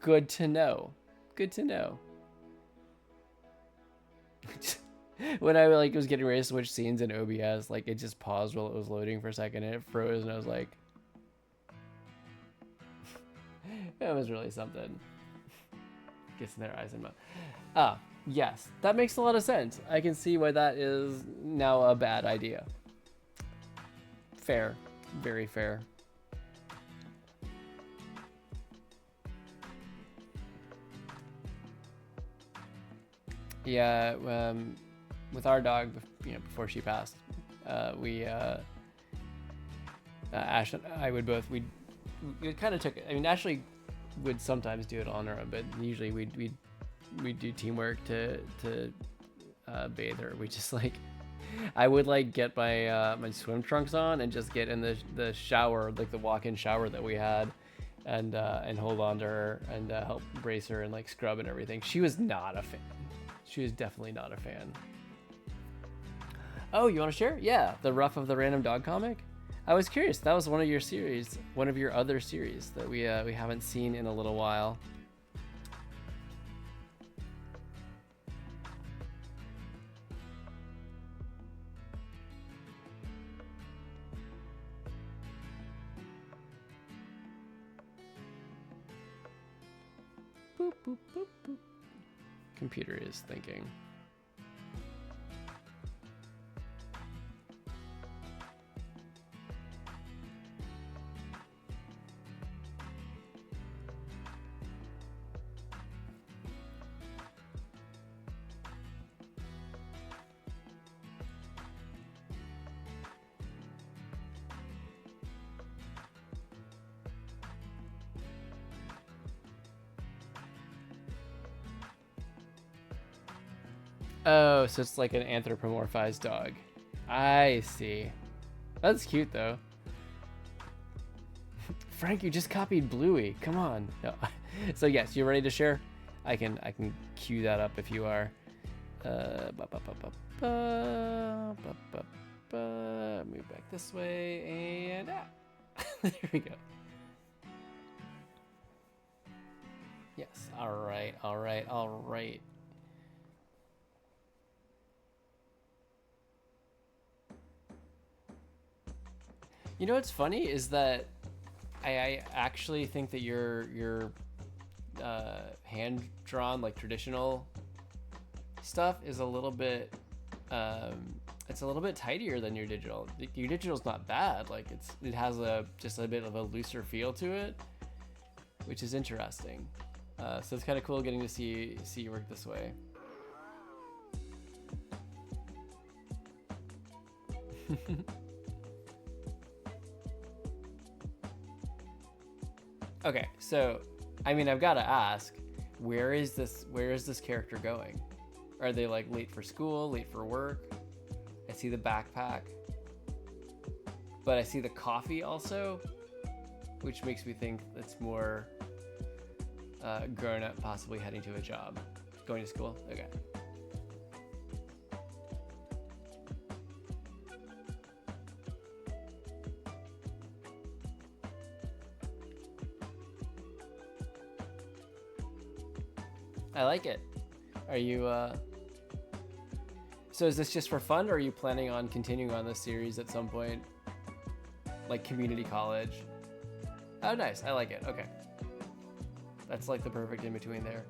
Good to know. Good to know. When I was getting ready to switch scenes in OBS, like it just paused while it was loading for a second and it froze and I was like, that was really something. Gets in their eyes and mouth. Ah, yes, that makes a lot of sense. I can see why that is now a bad idea. Fair. Very fair. Yeah, with our dog, before she passed, Ash and I would both, we kind of took it. I mean, Ashley would sometimes do it on her own, but usually we'd do teamwork to bathe her. We just I would get my my swim trunks on and just get in the shower, like the walk-in shower that we had, and hold on to her and help brace her and scrub and everything. She was not a fan. She was definitely not a fan. Oh, you want to share? Yeah, the Rough of the Random Dog comic. I was curious. That was one of your series, one of your other series that we haven't seen in a little while. Boop, boop, boop, boop. Computer is thinking. Oh, so it's like an anthropomorphized dog. I see. That's cute though. Frank, you just copied Bluey. Come on. No. So yes, you ready to share? I can cue that up if you are. Move back this way and there we go. Yes. All right. All right. All right. You know what's funny is that I actually think that your hand-drawn, traditional stuff is a little bit it's a little bit tidier than your digital. Your digital's not bad. Like it has just a bit of a looser feel to it, which is interesting. So it's kind of cool getting to see you work this way. Okay, so I mean, I've got to ask, where is this character going? Are they like late for school, late for work? I see the backpack, but I see the coffee also, which makes me think it's more grown up, possibly heading to a job, going to school. Okay. I like it. Are you so is this just for fun, or are you planning on continuing on this series at some point? Like community college? Oh, nice. I like it. Okay. That's like the perfect in between there.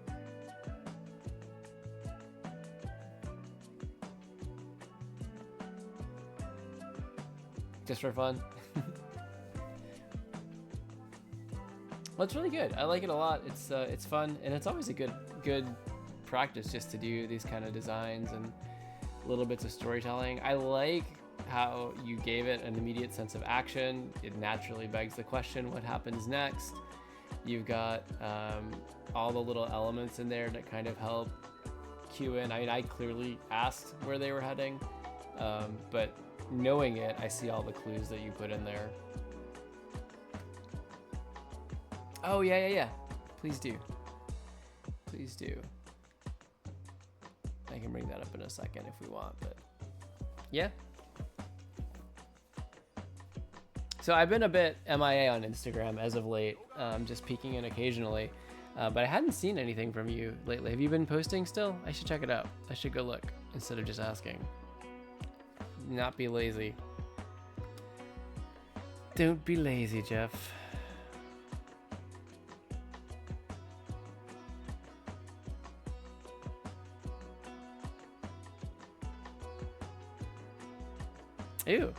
Just for fun. Well, it's really good. I like it a lot. It's fun, and it's always a good practice just to do these kind of designs and little bits of storytelling. I like how you gave it an immediate sense of action. It naturally begs the question, what happens next? You've got all the little elements in there that kind of help cue in. I mean, I clearly asked where they were heading, but knowing it, I see all the clues that you put in there. Oh, yeah. Please do. Please do. I can bring that up in a second if we want, but yeah. So I've been a bit MIA on Instagram as of late, just peeking in occasionally, but I hadn't seen anything from you lately. Have you been posting still? I should check it out. I should go look instead of just asking. Not be lazy. Don't be lazy, Jeff. Ew.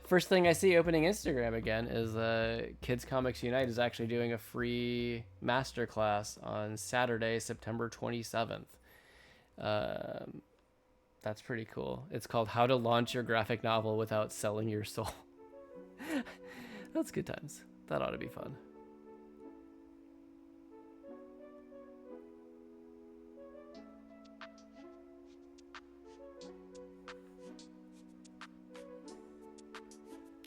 First thing I see opening Instagram again is Kids Comics Unite is actually doing a free masterclass on Saturday, September 27th. That's pretty cool. It's called How to Launch Your Graphic Novel Without Selling Your Soul. That's good times. That ought to be fun.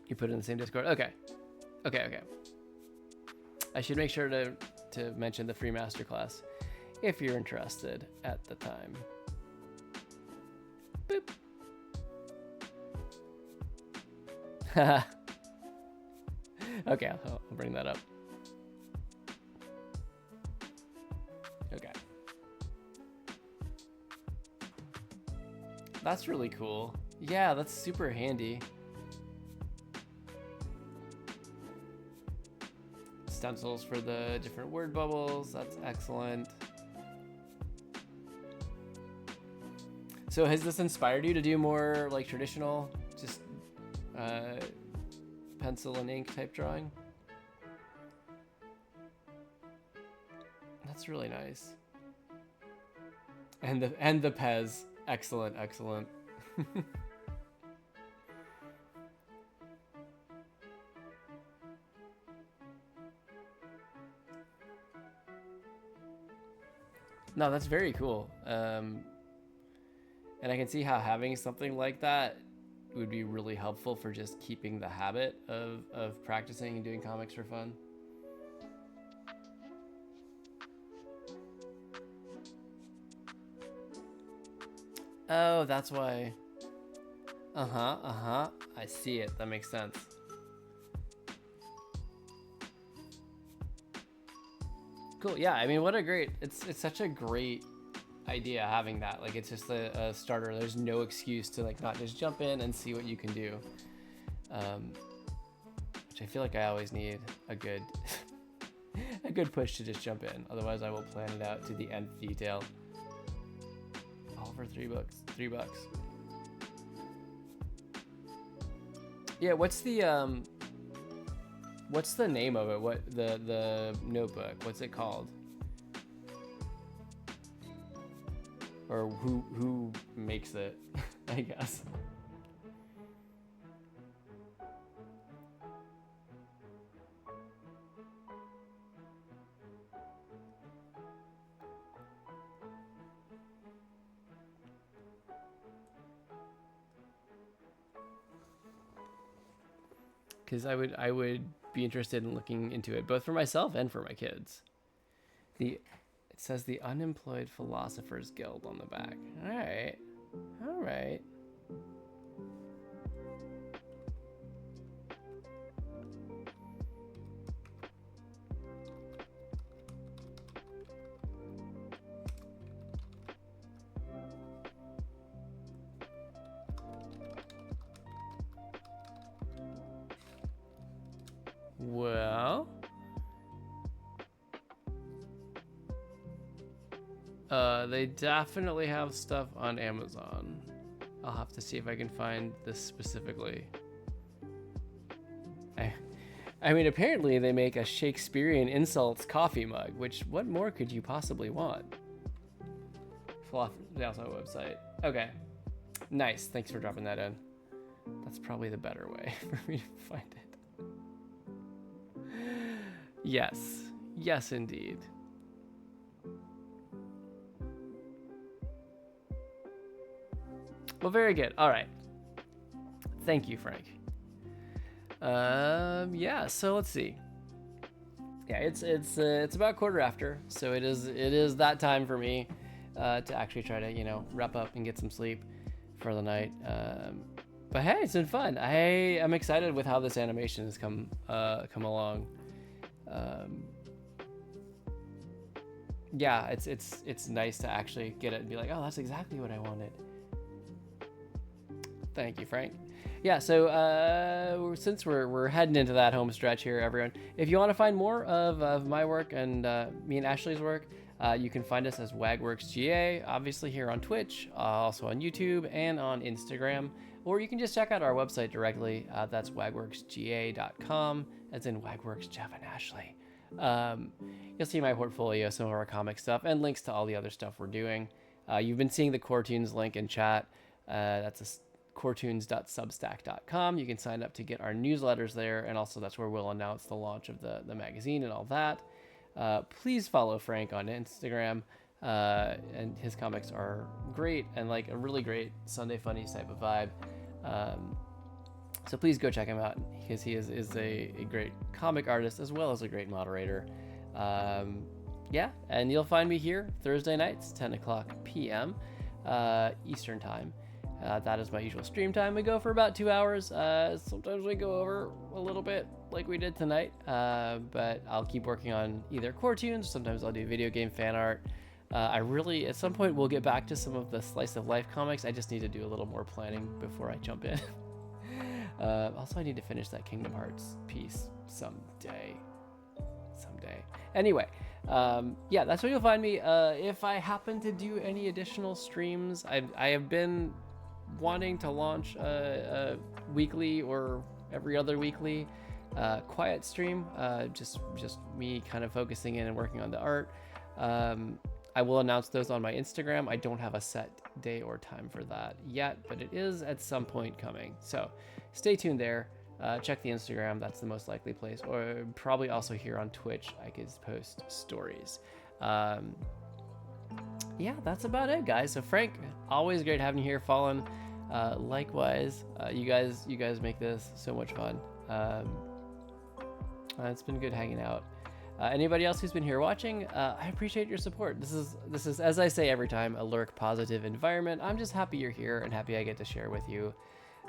You put it in the same Discord? Okay. I should make sure to mention the free masterclass if you're interested at the time. Boop. Okay, I'll bring that up. Okay. That's really cool. Yeah, that's super handy. Stencils for the different word bubbles. That's excellent. So has this inspired you to do more like traditional, just pencil and ink type drawing? That's really nice. And the Pez. Excellent. No, that's very cool. And I can see how having something like that would be really helpful for just keeping the habit of practicing and doing comics for fun. Oh, that's why. I see it. That makes sense. Cool. Yeah, I mean, what a great, it's such a great idea having that. Like, it's just a starter. There's no excuse to like not just jump in and see what you can do. Which I feel like I always need a good a good push to just jump in. Otherwise I will plan it out to the nth detail. All for $3. Yeah, what's the name of it? What the notebook? What's it called? Or who makes it? I guess. Because I would be interested in looking into it, both for myself and for my kids. It says the Unemployed Philosophers Guild on the back. All right. Well, they definitely have stuff on Amazon. I'll have to see if I can find this specifically. I mean, apparently they make a Shakespearean insults coffee mug, which what more could you possibly want? They also have a website. Okay, nice. Thanks for dropping that in. That's probably the better way for me to find it. Yes, indeed. Well, very good. All right. Thank you, Frank. Yeah. So let's see. Yeah, it's about 1:15, so it is that time for me to actually try to wrap up and get some sleep for the night. But hey, it's been fun. I am excited with how this animation has come along. Yeah, it's nice to actually get it and be like, oh, that's exactly what I wanted. Thank you, Frank. Yeah, so since we're heading into that home stretch here, everyone, if you want to find more of my work and me and Ashley's work, you can find us as WagWorksGA, obviously here on Twitch, also on YouTube and on Instagram, or you can just check out our website directly. That's wagworksga.com, as in Wagworks, Jeff, and Ashley. You'll see my portfolio, some of our comic stuff, and links to all the other stuff we're doing. You've been seeing the CoreToons link in chat. That's CoreToons.substack.com. You can sign up to get our newsletters there, and also that's where we'll announce the launch of the magazine and all that. Please follow Frank on Instagram, and his comics are great and like a really great Sunday Funnies type of vibe. So please go check him out, because he is a great comic artist as well as a great moderator. Yeah, and you'll find me here Thursday nights, 10 o'clock p.m. Eastern time. That is my usual stream time. We go for about 2 hours. Sometimes we go over a little bit like we did tonight, but I'll keep working on either CoreToons. Sometimes I'll do video game fan art. At some point, we'll get back to some of the slice of life comics. I just need to do a little more planning before I jump in. Also, I need to finish that Kingdom Hearts piece someday. Anyway, yeah, that's where you'll find me. If I happen to do any additional streams, I have been wanting to launch a weekly or every other weekly quiet stream, just me kind of focusing in and working on the art. I will announce those on my Instagram. I don't have a set day or time for that yet, but it is at some point coming. So stay tuned there. Check the Instagram. That's the most likely place. Or probably also here on Twitch, I could post stories. Yeah, that's about it, guys. So Frank, always great having you here. Fallen, likewise. You guys make this so much fun. It's been good hanging out. Anybody else who's been here watching, I appreciate your support. This is, as I say every time, a lurk positive environment. I'm just happy you're here and happy I get to share with you.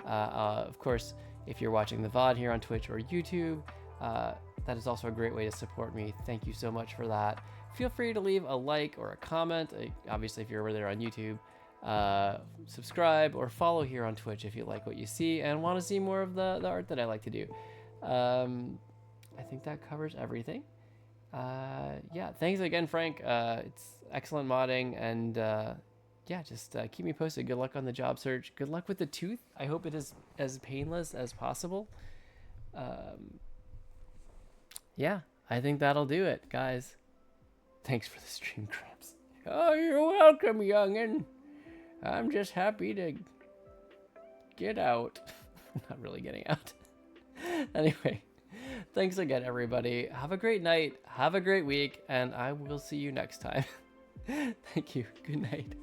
Of course, if you're watching the VOD here on Twitch or YouTube, that is also a great way to support me. Thank you so much for that. Feel free to leave a like or a comment. Obviously, if you're over there on YouTube, subscribe or follow here on Twitch if you like what you see and want to see more of the art that I like to do. I think that covers everything. Yeah, thanks again, Frank. It's excellent modding, and yeah, just keep me posted. Good luck on the job search. Good luck with the tooth. I hope it is as painless as possible. Yeah, I think that'll do it, guys. Thanks for the stream, Cramps. Oh, you're welcome, youngin'. I'm just happy to get out. Not really getting out. Anyway, thanks again, everybody. Have a great night. Have a great week, and I will see you next time. Thank you. Good night.